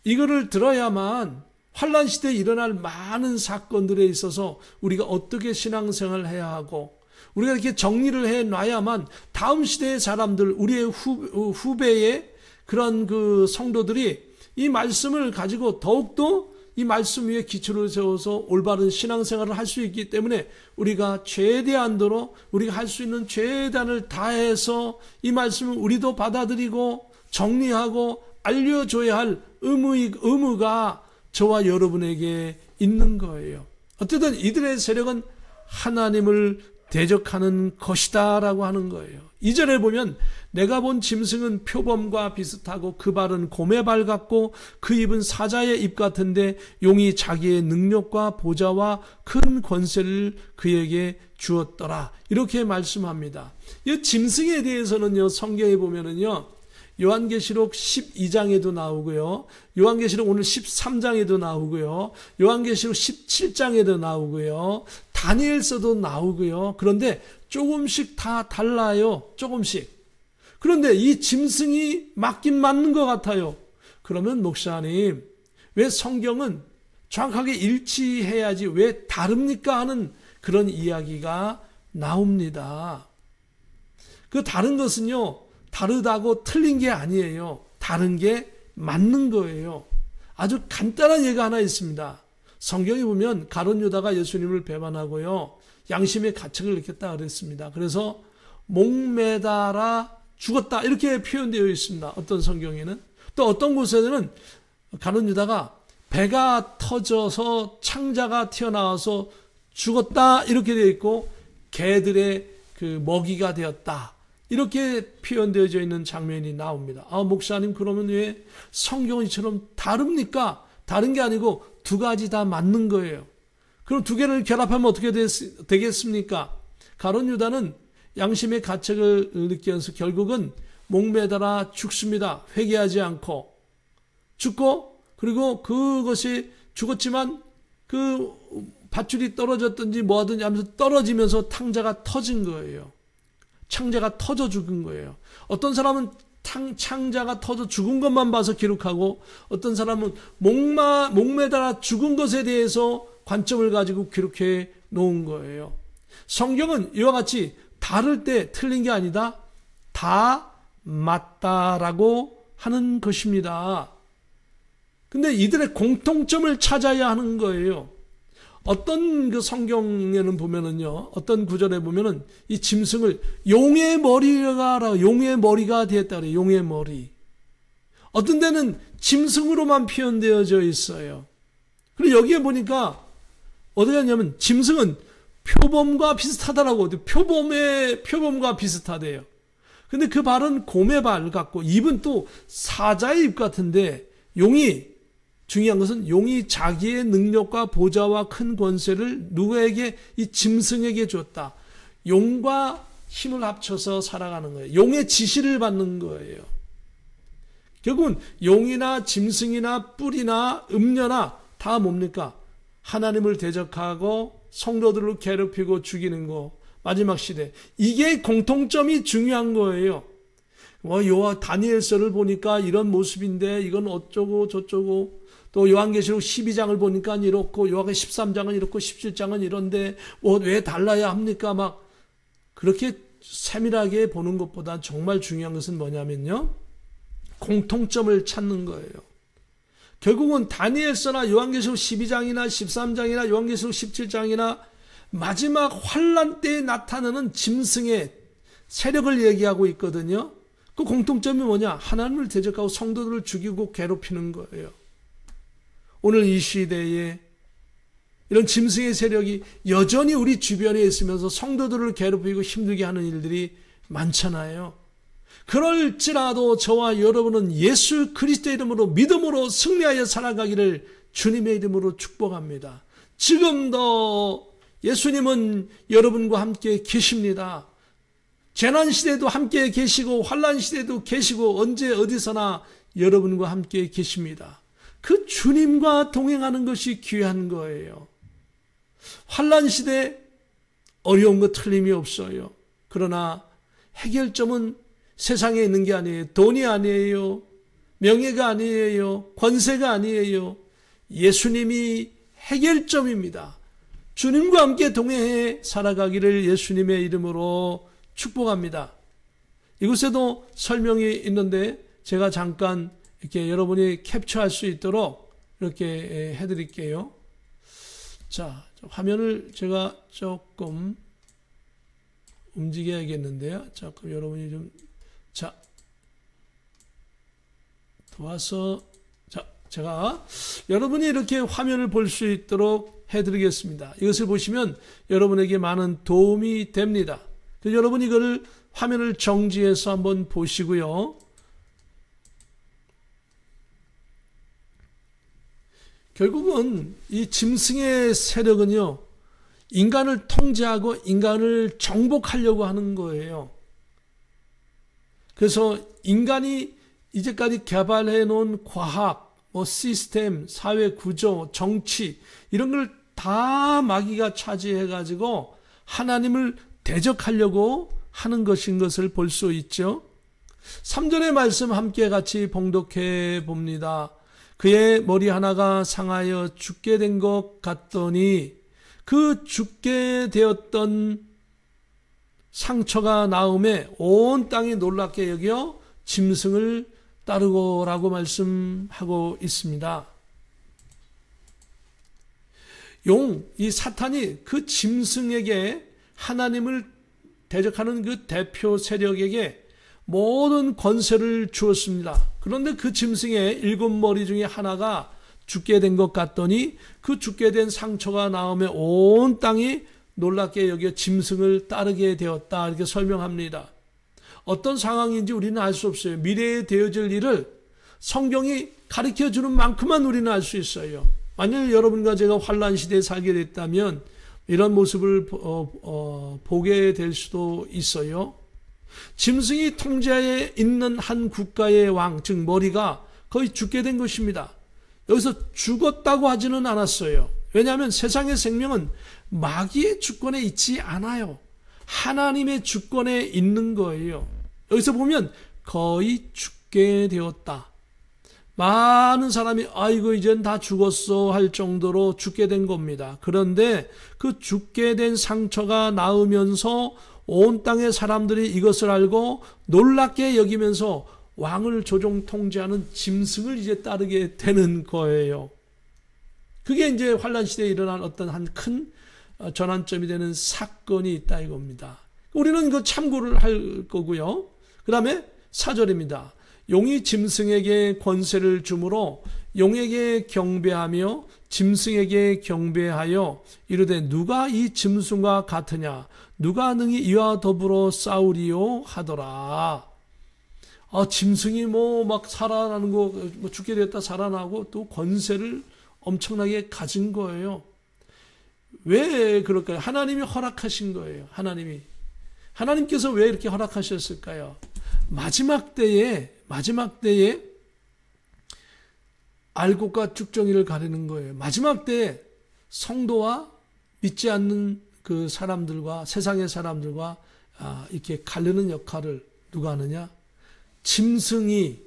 이거를 들어야만 환란 시대에 일어날 많은 사건들에 있어서 우리가 어떻게 신앙생활을 해야 하고 우리가 이렇게 정리를 해놔야만 다음 시대의 사람들, 우리의 후배의 그런 그 성도들이 이 말씀을 가지고 더욱더 이 말씀 위에 기초를 세워서 올바른 신앙생활을 할 수 있기 때문에 우리가 최대한도로 우리가 할 수 있는 최대한을 다해서 이 말씀을 우리도 받아들이고 정리하고 알려줘야 할 의무가 저와 여러분에게 있는 거예요. 어쨌든 이들의 세력은 하나님을 대적하는 것이다 라고 하는 거예요. 2절에 보면 내가 본 짐승은 표범과 비슷하고 그 발은 곰의 발 같고 그 입은 사자의 입 같은데 용이 자기의 능력과 보좌와 큰 권세를 그에게 주었더라. 이렇게 말씀합니다. 이 짐승에 대해서는요, 성경에 보면은요, 요한계시록 12장에도 나오고요. 요한계시록 오늘 13장에도 나오고요. 요한계시록 17장에도 나오고요. 다니엘서도 나오고요. 그런데 조금씩 다 달라요. 조금씩. 그런데 이 짐승이 맞긴 맞는 것 같아요. 그러면 목사님, 왜 성경은 정확하게 일치해야지 왜 다릅니까? 하는 그런 이야기가 나옵니다. 그 다른 것은요, 다르다고 틀린 게 아니에요. 다른 게 맞는 거예요. 아주 간단한 예가 하나 있습니다. 성경에 보면 가룟 유다가 예수님을 배반하고요, 양심의 가책을 느꼈다 그랬습니다. 그래서 목매달아 죽었다 이렇게 표현되어 있습니다. 어떤 성경에는. 또 어떤 곳에는 가룟 유다가 배가 터져서 창자가 튀어나와서 죽었다 이렇게 되어 있고 개들의 그 먹이가 되었다 이렇게 표현되어져 있는 장면이 나옵니다. 목사님, 그러면 왜 성경은 이처럼 다릅니까? 다른 게 아니고 두 가지 다 맞는 거예요. 그럼 두 개를 결합하면 어떻게 되겠습니까? 가룟 유다는 양심의 가책을 느끼면서 결국은 목매달아 죽습니다. 회개하지 않고 죽고, 그리고 그것이 죽었지만 그 밧줄이 떨어졌든지 뭐하든지 하면서 떨어지면서 탕자가 터진 거예요. 창자가 터져 죽은 거예요. 어떤 사람은 창자가 터져 죽은 것만 봐서 기록하고, 어떤 사람은 목매달아 죽은 것에 대해서 관점을 가지고 기록해 놓은 거예요. 성경은 이와 같이 다를 때 틀린 게 아니다, 다 맞다라고 하는 것입니다. 근데 이들의 공통점을 찾아야 하는 거예요. 어떤 그 성경에는 보면은요, 어떤 구절에 보면은 이 짐승을 용의 머리가 되었다 그래요. 용의 머리. 어떤 데는 짐승으로만 표현되어져 있어요. 그리고 여기에 보니까 어디 갔냐면 짐승은 표범과 비슷하다라고. 표범과 비슷하대요. 근데 그 발은 곰의 발 같고 입은 또 사자의 입 같은데, 중요한 것은 용이 자기의 능력과 보좌와 큰 권세를 누구에게? 이 짐승에게 줬다. 용과 힘을 합쳐서 살아가는 거예요. 용의 지시를 받는 거예요. 결국은 용이나 짐승이나 뿔이나 음녀나 다 뭡니까? 하나님을 대적하고 성도들을 괴롭히고 죽이는 거. 마지막 시대. 이게 공통점이 중요한 거예요. 다니엘서를 보니까 이런 모습인데 이건 어쩌고 저쩌고, 또 요한계시록 12장을 보니까 이렇고, 요한계시록 13장은 이렇고 17장은 이런데 왜 달라야 합니까? 막 그렇게 세밀하게 보는 것보다 정말 중요한 것은 뭐냐면요, 공통점을 찾는 거예요. 결국은 다니엘서나 요한계시록 12장이나 13장이나 요한계시록 17장이나 마지막 환란 때에 나타나는 짐승의 세력을 얘기하고 있거든요. 그 공통점이 뭐냐? 하나님을 대적하고 성도들을 죽이고 괴롭히는 거예요. 오늘 이 시대에 이런 짐승의 세력이 여전히 우리 주변에 있으면서 성도들을 괴롭히고 힘들게 하는 일들이 많잖아요. 그럴지라도 저와 여러분은 예수 그리스도의 이름으로 믿음으로 승리하여 살아가기를 주님의 이름으로 축복합니다. 지금도 예수님은 여러분과 함께 계십니다. 재난시대도 함께 계시고 환난시대도 계시고 언제 어디서나 여러분과 함께 계십니다. 그 주님과 동행하는 것이 귀한 거예요. 환난시대 어려운 거 틀림이 없어요. 그러나 해결점은 세상에 있는 게 아니에요. 돈이 아니에요. 명예가 아니에요. 권세가 아니에요. 예수님이 해결점입니다. 주님과 함께 동행해 살아가기를 예수님의 이름으로 축복합니다. 이곳에도 설명이 있는데 제가 잠깐 이렇게 여러분이 캡처할 수 있도록 이렇게 해드릴게요. 자, 화면을 제가 조금 움직여야겠는데요. 자, 그럼 여러분이 좀, 자, 도와서, 자, 제가 여러분이 이렇게 화면을 볼 수 있도록 해드리겠습니다. 이것을 보시면 여러분에게 많은 도움이 됩니다. 여러분 이거를 화면을 정지해서 한번 보시고요. 결국은 이 짐승의 세력은요, 인간을 통제하고 인간을 정복하려고 하는 거예요. 그래서 인간이 이제까지 개발해 놓은 과학, 시스템, 사회 구조, 정치 이런 걸 다 마귀가 차지해 가지고 하나님을 대적하려고 하는 것인 것을 볼 수 있죠. 3절의 말씀 함께 같이 봉독해 봅니다. 그의 머리 하나가 상하여 죽게 된 것 같더니 그 죽게 되었던 상처가 나음에 온 땅이 놀랍게 여겨 짐승을 따르고라고 말씀하고 있습니다. 이 사탄이 그 짐승에게 하나님을 대적하는 그 대표 세력에게 모든 권세를 주었습니다. 그런데 그 짐승의 7머리 중에 하나가 죽게 된 것 같더니 그 죽게 된 상처가 나오며 온 땅이 놀랍게 여겨 짐승을 따르게 되었다. 이렇게 설명합니다. 어떤 상황인지 우리는 알 수 없어요. 미래에 되어질 일을 성경이 가르쳐주는 만큼만 우리는 알 수 있어요. 만약 여러분과 제가 환란 시대에 살게 됐다면 이런 모습을 보게 될 수도 있어요. 짐승이 통제하에 있는 한 국가의 왕, 즉 머리가 거의 죽게 된 것입니다. 여기서 죽었다고 하지는 않았어요. 왜냐하면 세상의 생명은 마귀의 주권에 있지 않아요. 하나님의 주권에 있는 거예요. 여기서 보면 거의 죽게 되었다. 많은 사람이 아이고 이젠 다 죽었어 할 정도로 죽게 된 겁니다. 그런데 그 죽게 된 상처가 나으면서 온 땅의 사람들이 이것을 알고 놀랍게 여기면서 왕을 조종 통제하는 짐승을 이제 따르게 되는 거예요. 그게 이제 환란 시대에 일어난 어떤 한 큰 전환점이 되는 사건이 있다 이겁니다. 우리는 그 참고를 할 거고요. 그 다음에 4절입니다. 용이 짐승에게 권세를 주므로 용에게 경배하며 짐승에게 경배하여 이르되 누가 이 짐승과 같으냐 누가 능히 이와 더불어 싸우리요 하더라. 짐승이 막 살아나는 거, 죽게 되었다 살아나고 또 권세를 엄청나게 가진 거예요. 왜 그럴까요? 하나님이 허락하신 거예요. 하나님께서 왜 이렇게 허락하셨을까요? 마지막 때에 알곡과 쭉정이를 가리는 거예요. 마지막 때에 성도와 믿지 않는 그 사람들과 세상의 사람들과 이렇게 가르는 역할을 누가 하느냐? 짐승이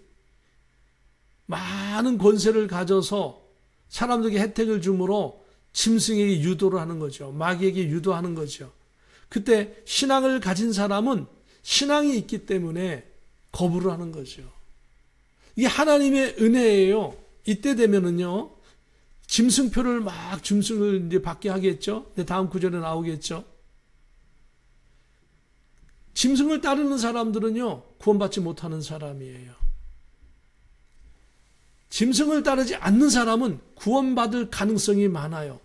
많은 권세를 가져서 사람들에게 혜택을 주므로 짐승에게 유도를 하는 거죠. 마귀에게 유도하는 거죠. 그때 신앙을 가진 사람은 신앙이 있기 때문에 거부를 하는 거죠. 이게 하나님의 은혜예요. 이때 되면은요, 짐승표를 짐승을 이제 받게 하겠죠. 다음 구절에 나오겠죠. 짐승을 따르는 사람들은요, 구원받지 못하는 사람이에요. 짐승을 따르지 않는 사람은 구원받을 가능성이 많아요.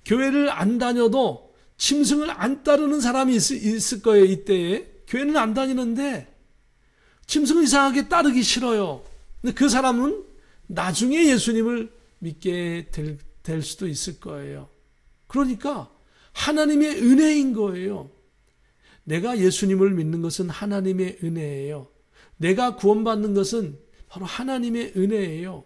교회를 안 다녀도 짐승을 안 따르는 사람이 있을 거예요, 이때에. 교회는 안 다니는데 짐승을 이상하게 따르기 싫어요. 근데 그 사람은 나중에 예수님을 믿게 될 수도 있을 거예요. 그러니까 하나님의 은혜인 거예요. 내가 예수님을 믿는 것은 하나님의 은혜예요. 내가 구원받는 것은 바로 하나님의 은혜예요.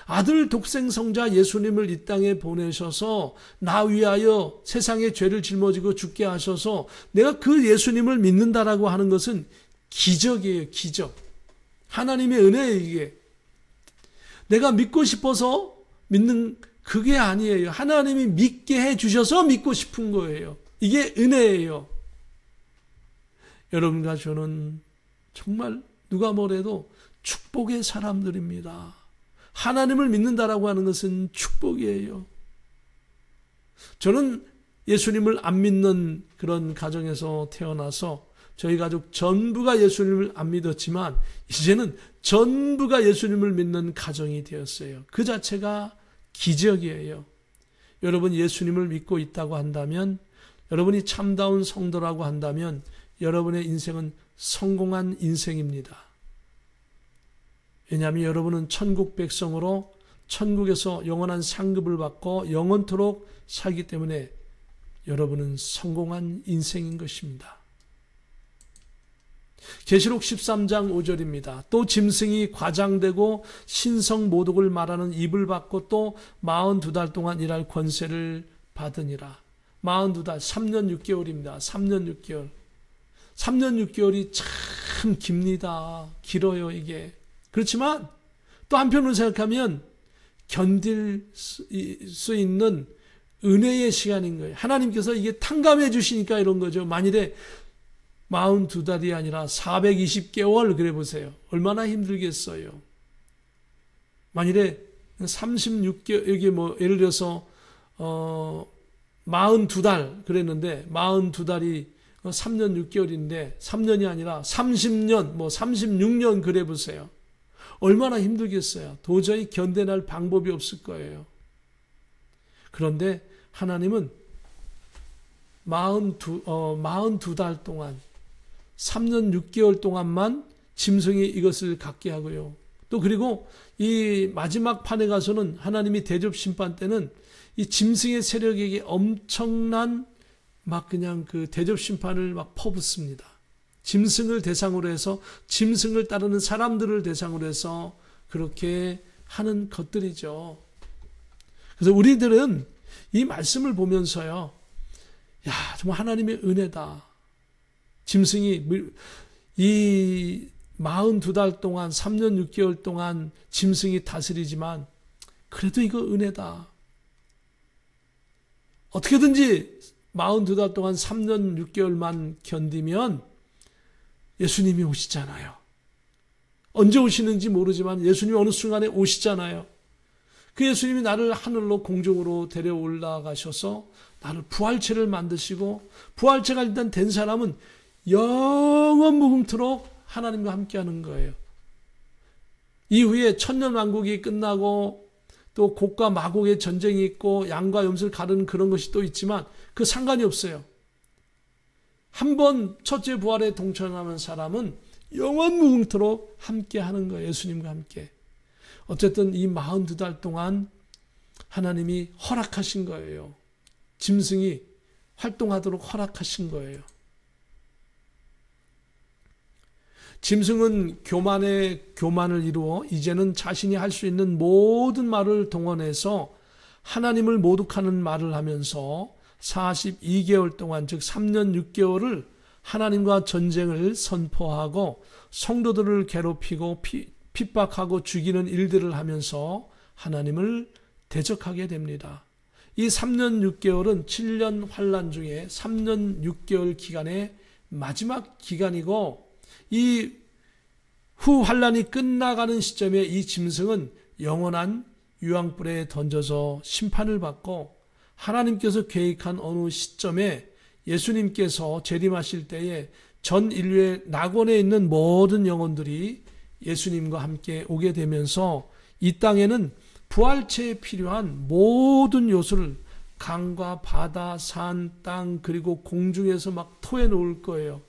아들 독생성자 예수님을 이 땅에 보내셔서 나 위하여 세상의 죄를 짊어지고 죽게 하셔서 내가 그 예수님을 믿는다라고 하는 것은 기적이에요. 기적. 하나님의 은혜예요. 이게. 내가 믿고 싶어서 믿는 그게 아니에요. 하나님이 믿게 해주셔서 믿고 싶은 거예요. 이게 은혜예요. 여러분과 저는 정말 누가 뭐래도 축복의 사람들입니다. 하나님을 믿는다라고 하는 것은 축복이에요. 저는 예수님을 안 믿는 그런 가정에서 태어나서 저희 가족 전부가 예수님을 안 믿었지만 이제는 전부가 예수님을 믿는 가정이 되었어요. 그 자체가 기적이에요. 여러분 예수님을 믿고 있다고 한다면, 여러분이 참다운 성도라고 한다면 여러분의 인생은 성공한 인생입니다. 왜냐하면 여러분은 천국 백성으로 천국에서 영원한 상급을 받고 영원토록 살기 때문에 여러분은 성공한 인생인 것입니다. 계시록 13장 5절입니다. 또 짐승이 과장되고 신성 모독을 말하는 입을 받고 또 42달 동안 일할 권세를 받으니라. 42달, 3년 6개월입니다. 3년 6개월. 3년 6개월이 참 깁니다. 길어요, 이게. 그렇지만 또 한편으로 생각하면 견딜 수 있는 은혜의 시간인 거예요. 하나님께서 이게 탕감해 주시니까 이런 거죠. 만일에 42달이 아니라 420개월 그래 보세요. 얼마나 힘들겠어요. 만일에 36개월, 여기 예를 들어서 42달 그랬는데 42달이 3년 6개월인데 3년이 아니라 30년, 36년 그래 보세요. 얼마나 힘들겠어요. 도저히 견뎌낼 방법이 없을 거예요. 그런데 하나님은 42달 동안 3년 6개월 동안만 짐승이 이것을 갖게 하고요. 또 그리고 이 마지막 판에 가서는 하나님이 대접 심판 때는 이 짐승의 세력에게 엄청난 그냥 그 대접 심판을 퍼붓습니다. 짐승을 대상으로 해서 짐승을 따르는 사람들을 대상으로 해서 그렇게 하는 것들이죠. 그래서 우리들은 이 말씀을 보면서요, 야, 정말 하나님의 은혜다. 짐승이 이 42달 동안 3년 6개월 동안 짐승이 다스리지만 그래도 이거 은혜다. 어떻게든지 42달 동안 3년 6개월만 견디면 예수님이 오시잖아요. 언제 오시는지 모르지만 예수님이 어느 순간에 오시잖아요. 그 예수님이 나를 하늘로 공중으로 데려 올라가셔서 나를 부활체를 만드시고, 부활체가 일단 된 사람은 영원 무궁토록 하나님과 함께하는 거예요. 이후에 천년왕국이 끝나고 또 곡과 마곡의 전쟁이 있고 양과 염소를 가르는 그런 것이 또 있지만 그 상관이 없어요. 한번 첫째 부활에 동참하는 사람은 영원 무궁토록 함께 하는 거예요. 예수님과 함께. 어쨌든 이 42달 동안 하나님이 허락하신 거예요. 짐승이 활동하도록 허락하신 거예요. 짐승은 교만을 이루어 이제는 자신이 할 수 있는 모든 말을 동원해서 하나님을 모독하는 말을 하면서 42개월 동안, 즉 3년 6개월을 하나님과 전쟁을 선포하고 성도들을 괴롭히고 핍박하고 죽이는 일들을 하면서 하나님을 대적하게 됩니다. 이 3년 6개월은 7년 환란 중에 3년 6개월 기간의 마지막 기간이고, 이 후 환란이 끝나가는 시점에 이 짐승은 영원한 유황불에 던져서 심판을 받고, 하나님께서 계획한 어느 시점에 예수님께서 재림하실 때에 전 인류의 낙원에 있는 모든 영혼들이 예수님과 함께 오게 되면서 이 땅에는 부활체에 필요한 모든 요소를 강과 바다, 산, 땅, 그리고 공중에서 막 토해 놓을 거예요.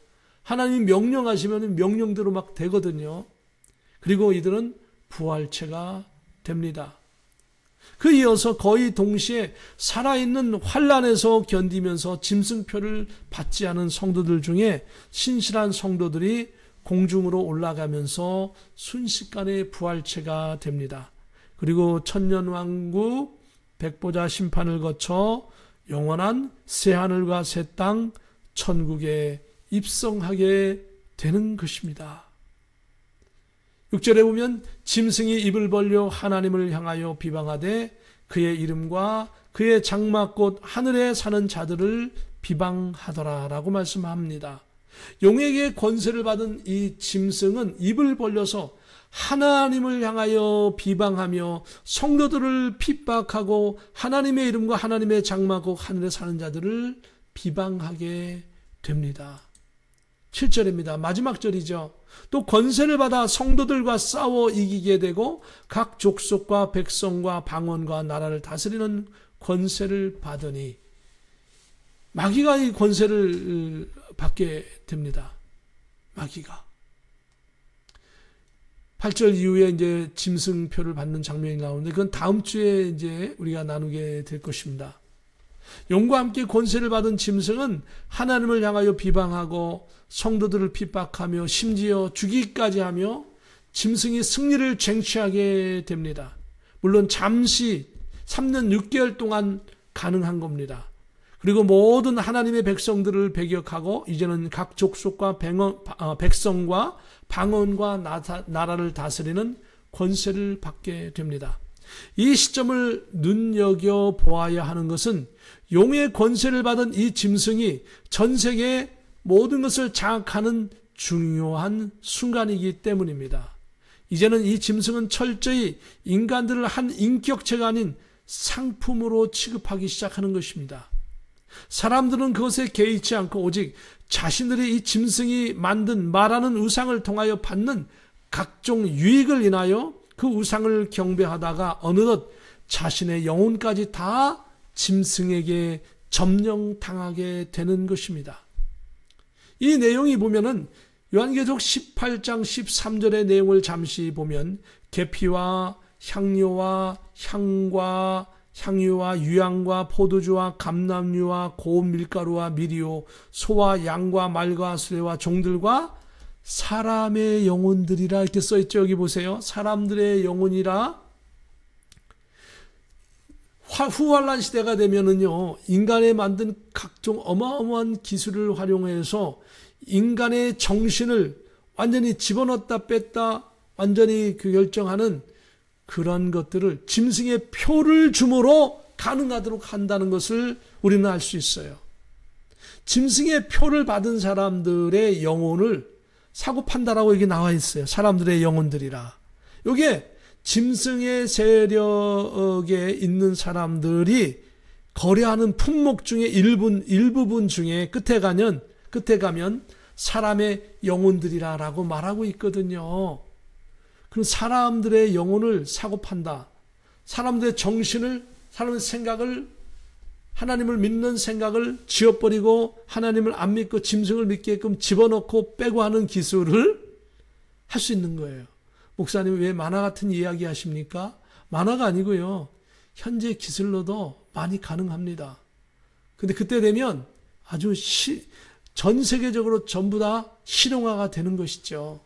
하나님이 명령하시면 명령대로 막 되거든요. 그리고 이들은 부활체가 됩니다. 그 이어서 거의 동시에 살아있는 환란에서 견디면서 짐승표를 받지 않은 성도들 중에 신실한 성도들이 공중으로 올라가면서 순식간에 부활체가 됩니다. 그리고 천년왕국 백보자 심판을 거쳐 영원한 새하늘과 새 땅 천국에 입성하게 되는 것입니다. 6절에 보면 짐승이 입을 벌려 하나님을 향하여 비방하되 그의 이름과 그의 장막 곧 하늘에 사는 자들을 비방하더라 라고 말씀합니다. 용에게 권세를 받은 이 짐승은 입을 벌려서 하나님을 향하여 비방하며 성도들을 핍박하고 하나님의 이름과 하나님의 장막 곧 하늘에 사는 자들을 비방하게 됩니다. 7절입니다. 마지막 절이죠. 또 권세를 받아 성도들과 싸워 이기게 되고 각 족속과 백성과 방언과 나라를 다스리는 권세를 받으니, 마귀가 이 권세를 받게 됩니다. 마귀가. 8절 이후에 이제 짐승표를 받는 장면이 나오는데 그건 다음 주에 이제 우리가 나누게 될 것입니다. 용과 함께 권세를 받은 짐승은 하나님을 향하여 비방하고 성도들을 핍박하며 심지어 죽이기까지 하며 짐승이 승리를 쟁취하게 됩니다. 물론 잠시 3년 6개월 동안 가능한 겁니다. 그리고 모든 하나님의 백성들을 배격하고 이제는 각 족속과 백성과 방언과 나라를 다스리는 권세를 받게 됩니다. 이 시점을 눈여겨보아야 하는 것은 용의 권세를 받은 이 짐승이 전 세계의 모든 것을 장악하는 중요한 순간이기 때문입니다. 이제는 이 짐승은 철저히 인간들을 한 인격체가 아닌 상품으로 취급하기 시작하는 것입니다. 사람들은 그것에 개의치 않고 오직 자신들이 이 짐승이 만든 말하는 우상을 통하여 받는 각종 유익을 인하여 그 우상을 경배하다가 어느덧 자신의 영혼까지 다 짐승에게 점령당하게 되는 것입니다. 이 내용이 보면은 요한계시록 18장 13절의 내용을 잠시 보면 계피와 향료와 향과 향유와 유향과 포도주와 감람류와 고운 밀가루와 미리오, 소와 양과 말과 수레와 종들과 사람의 영혼들이라 이렇게 써있죠. 여기 보세요. 사람들의 영혼이라. 후환란 시대가 되면은요, 인간에 만든 각종 어마어마한 기술을 활용해서 인간의 정신을 완전히 집어넣었다 뺐다 완전히 결정하는 그런 것들을 짐승의 표를 줌으로 가능하도록 한다는 것을 우리는 알 수 있어요. 짐승의 표를 받은 사람들의 영혼을 사고 판다라고 여기 나와 있어요. 사람들의 영혼들이라. 이게 짐승의 세력에 있는 사람들이 거래하는 품목 중에 일부분 중에 끝에 가면 사람의 영혼들이라고 말하고 있거든요. 그럼 사람들의 영혼을 사고 판다. 사람들의 정신을, 사람의 생각을, 하나님을 믿는 생각을 지워버리고 하나님을 안 믿고 짐승을 믿게끔 집어넣고 빼고 하는 기술을 할 수 있는 거예요. 목사님 왜 만화 같은 이야기 하십니까? 만화가 아니고요. 현재 기술로도 많이 가능합니다. 근데 그때 되면 아주 전 세계적으로 전부 다 실용화가 되는 것이죠.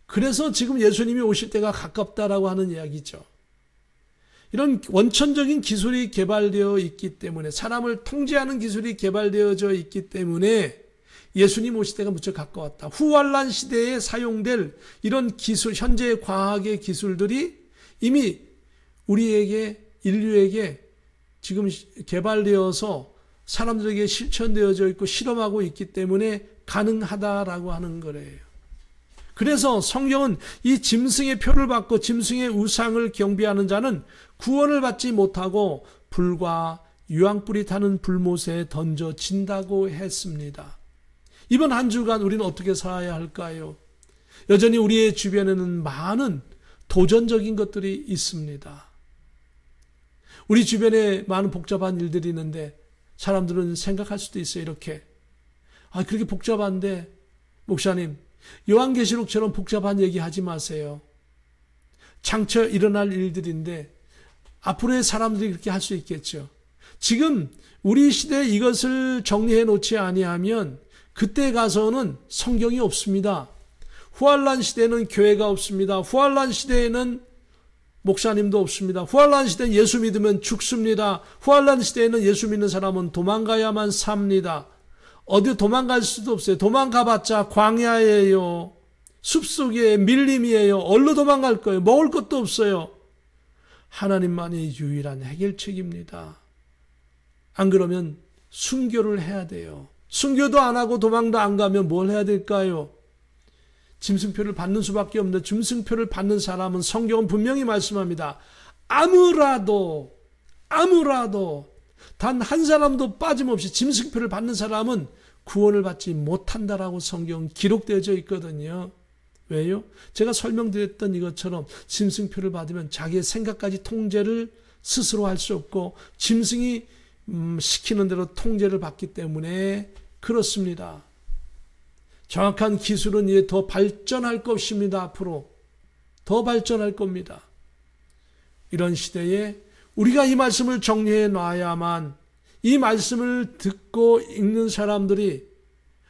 그래서 지금 예수님이 오실 때가 가깝다라고 하는 이야기죠. 이런 원천적인 기술이 개발되어 있기 때문에, 사람을 통제하는 기술이 개발되어져 있기 때문에 예수님 오실 때가 무척 가까웠다. 후환란 시대에 사용될 이런 기술, 현재의 과학의 기술들이 이미 우리에게, 인류에게 지금 개발되어서 사람들에게 실천되어져 있고 실험하고 있기 때문에 가능하다라고 하는 거래요. 그래서 성경은 이 짐승의 표를 받고 짐승의 우상을 경배하는 자는 구원을 받지 못하고 불과 유황불이 타는 불못에 던져진다고 했습니다. 이번 한 주간 우리는 어떻게 살아야 할까요? 여전히 우리의 주변에는 많은 도전적인 것들이 있습니다. 우리 주변에 많은 복잡한 일들이 있는데 사람들은 생각할 수도 있어요. 이렇게, 그렇게 복잡한데 목사님, 요한계시록처럼 복잡한 얘기 하지 마세요. 장차 일어날 일들인데 앞으로의 사람들이 그렇게 할 수 있겠죠. 지금 우리 시대에 이것을 정리해 놓지 아니하면 그때 가서는 성경이 없습니다. 후환란 시대에는 교회가 없습니다. 후환란 시대에는 목사님도 없습니다. 후환란 시대는 예수 믿으면 죽습니다. 후환란 시대에는 예수 믿는 사람은 도망가야만 삽니다. 어디 도망갈 수도 없어요. 도망가봤자 광야예요. 숲속에 밀림이에요. 어디로 도망갈 거예요? 먹을 것도 없어요. 하나님만이 유일한 해결책입니다. 안 그러면 순교를 해야 돼요. 순교도 안 하고 도망도 안 가면 뭘 해야 될까요? 짐승표를 받는 수밖에 없는데, 짐승표를 받는 사람은 성경은 분명히 말씀합니다. 아무라도 단 한 사람도 빠짐없이 짐승표를 받는 사람은 구원을 받지 못한다라고 성경 기록되어져 있거든요. 왜요? 제가 설명드렸던 이것처럼 짐승표를 받으면 자기의 생각까지 통제를 스스로 할 수 없고 짐승이 시키는 대로 통제를 받기 때문에 그렇습니다. 정확한 기술은 이제 더 발전할 것입니다. 앞으로 더 발전할 겁니다. 이런 시대에 우리가 이 말씀을 정리해 놔야만, 이 말씀을 듣고 읽는 사람들이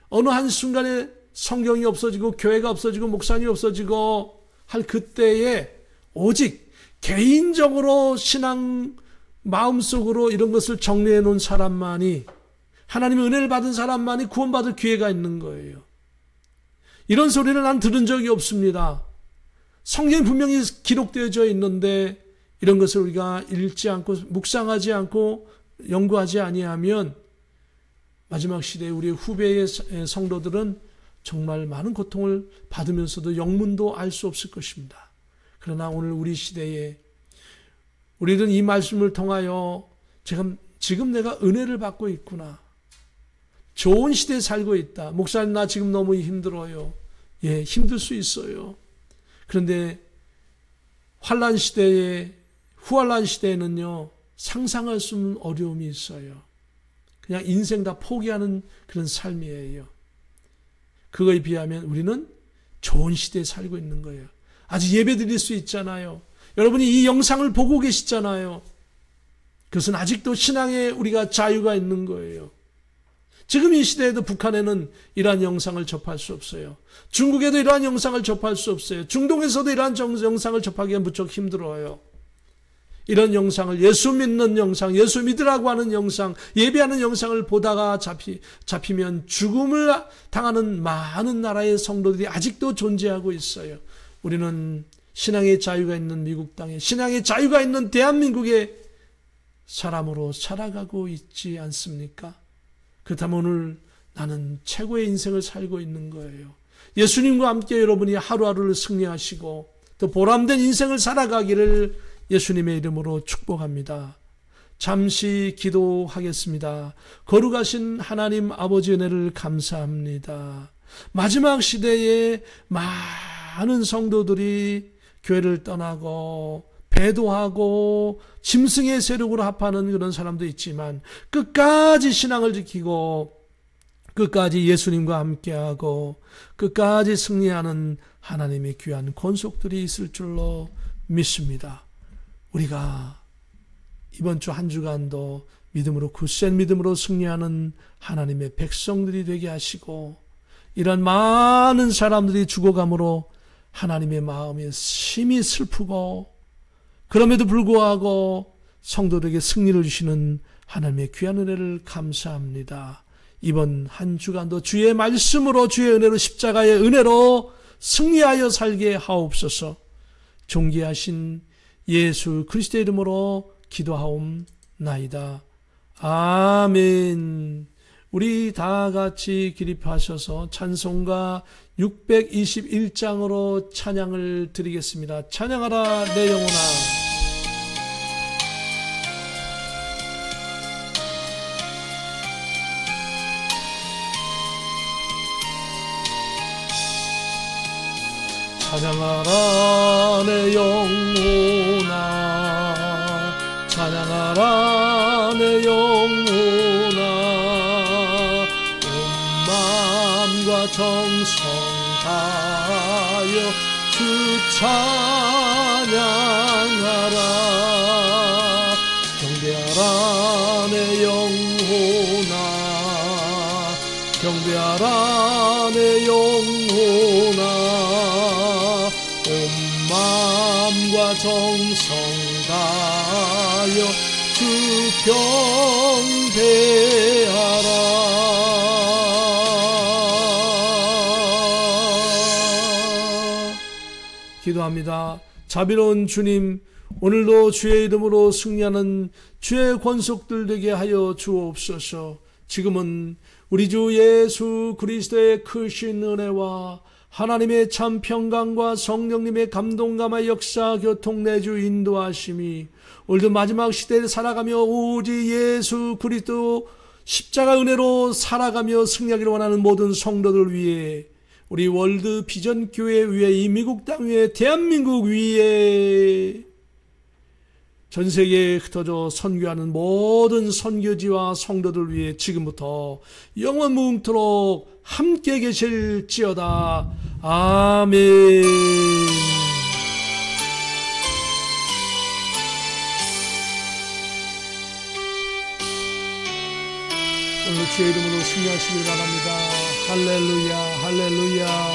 어느 한순간에 성경이 없어지고 교회가 없어지고 목사님이 없어지고 할 그때에 오직 개인적으로 신앙 마음속으로 이런 것을 정리해 놓은 사람만이, 하나님의 은혜를 받은 사람만이 구원받을 기회가 있는 거예요. 이런 소리를 난 들은 적이 없습니다. 성경에 분명히 기록되어져 있는데 이런 것을 우리가 읽지 않고 묵상하지 않고 연구하지 아니하면 마지막 시대에 우리 후배의 성도들은 정말 많은 고통을 받으면서도 영문도 알 수 없을 것입니다. 그러나 오늘 우리 시대에 우리는 이 말씀을 통하여 지금 내가 은혜를 받고 있구나, 좋은 시대에 살고 있다. 목사님, 나 지금 너무 힘들어요. 예, 힘들 수 있어요. 그런데 후환란 시대에는요, 상상할 수 없는 어려움이 있어요. 그냥 인생 다 포기하는 그런 삶이에요. 그거에 비하면 우리는 좋은 시대에 살고 있는 거예요. 아직 예배 드릴 수 있잖아요. 여러분이 이 영상을 보고 계시잖아요. 그것은 아직도 신앙에 우리가 자유가 있는 거예요. 지금 이 시대에도 북한에는 이러한 영상을 접할 수 없어요. 중국에도 이러한 영상을 접할 수 없어요. 중동에서도 이러한 영상을 접하기가 무척 힘들어요. 이런 영상을, 예수 믿는 영상, 예수 믿으라고 하는 영상, 예배하는 영상을 보다가 잡히면 죽음을 당하는 많은 나라의 성도들이 아직도 존재하고 있어요. 우리는 신앙의 자유가 있는 미국 땅에, 신앙의 자유가 있는 대한민국의 사람으로 살아가고 있지 않습니까? 그렇다면 오늘 나는 최고의 인생을 살고 있는 거예요. 예수님과 함께 여러분이 하루하루를 승리하시고 또 보람된 인생을 살아가기를 예수님의 이름으로 축복합니다. 잠시 기도하겠습니다. 거룩하신 하나님 아버지 은혜를 감사합니다. 마지막 시대에 많은 성도들이 교회를 떠나고 배도하고 짐승의 세력으로 합하는 그런 사람도 있지만 끝까지 신앙을 지키고 끝까지 예수님과 함께하고 끝까지 승리하는 하나님의 귀한 권속들이 있을 줄로 믿습니다. 우리가 이번 주 한 주간도 믿음으로 굳센 믿음으로 승리하는 하나님의 백성들이 되게 하시고 이런 많은 사람들이 죽어감으로 하나님의 마음이 심히 슬프고 그럼에도 불구하고 성도들에게 승리를 주시는 하나님의 귀한 은혜를 감사합니다. 이번 한 주간도 주의 말씀으로 주의 은혜로 십자가의 은혜로 승리하여 살게 하옵소서. 존귀하신 예수 그리스도의 이름으로 기도하옵나이다. 아멘. 우리 다 같이 기립하셔서 찬송가 621장으로 찬양을 드리겠습니다. 찬양하라 내 영혼아. 찬양하라 내 영혼아, 찬양하라 내 영혼아, 온 마음과 정성 다하여 주 찬양하라. 경배하라 내 영혼아, 경배하라 내 영혼아, 온 마음과 정성 다하여 주 경배하라. 기도합니다. 자비로운 주님, 오늘도 주의 이름으로 승리하는 주의 권속들 되게 하여 주옵소서. 지금은 우리 주 예수 그리스도의 크신 은혜와 하나님의 참 평강과 성령님의 감동감화 역사 교통 내주 인도하심이 오늘도 마지막 시대를 살아가며 오직 예수 그리스도 십자가 은혜로 살아가며 승리하기를 원하는 모든 성도들 위해, 우리 월드 비전 교회 위에, 이 미국 땅 위에, 대한민국 위에, 전 세계에 흩어져 선교하는 모든 선교지와 성도들 위해 지금부터 영원 무궁토록 함께 계실지어다. 아멘. 오늘 주의 이름으로 승리하시길 바랍니다. 할렐루야, 할렐루야.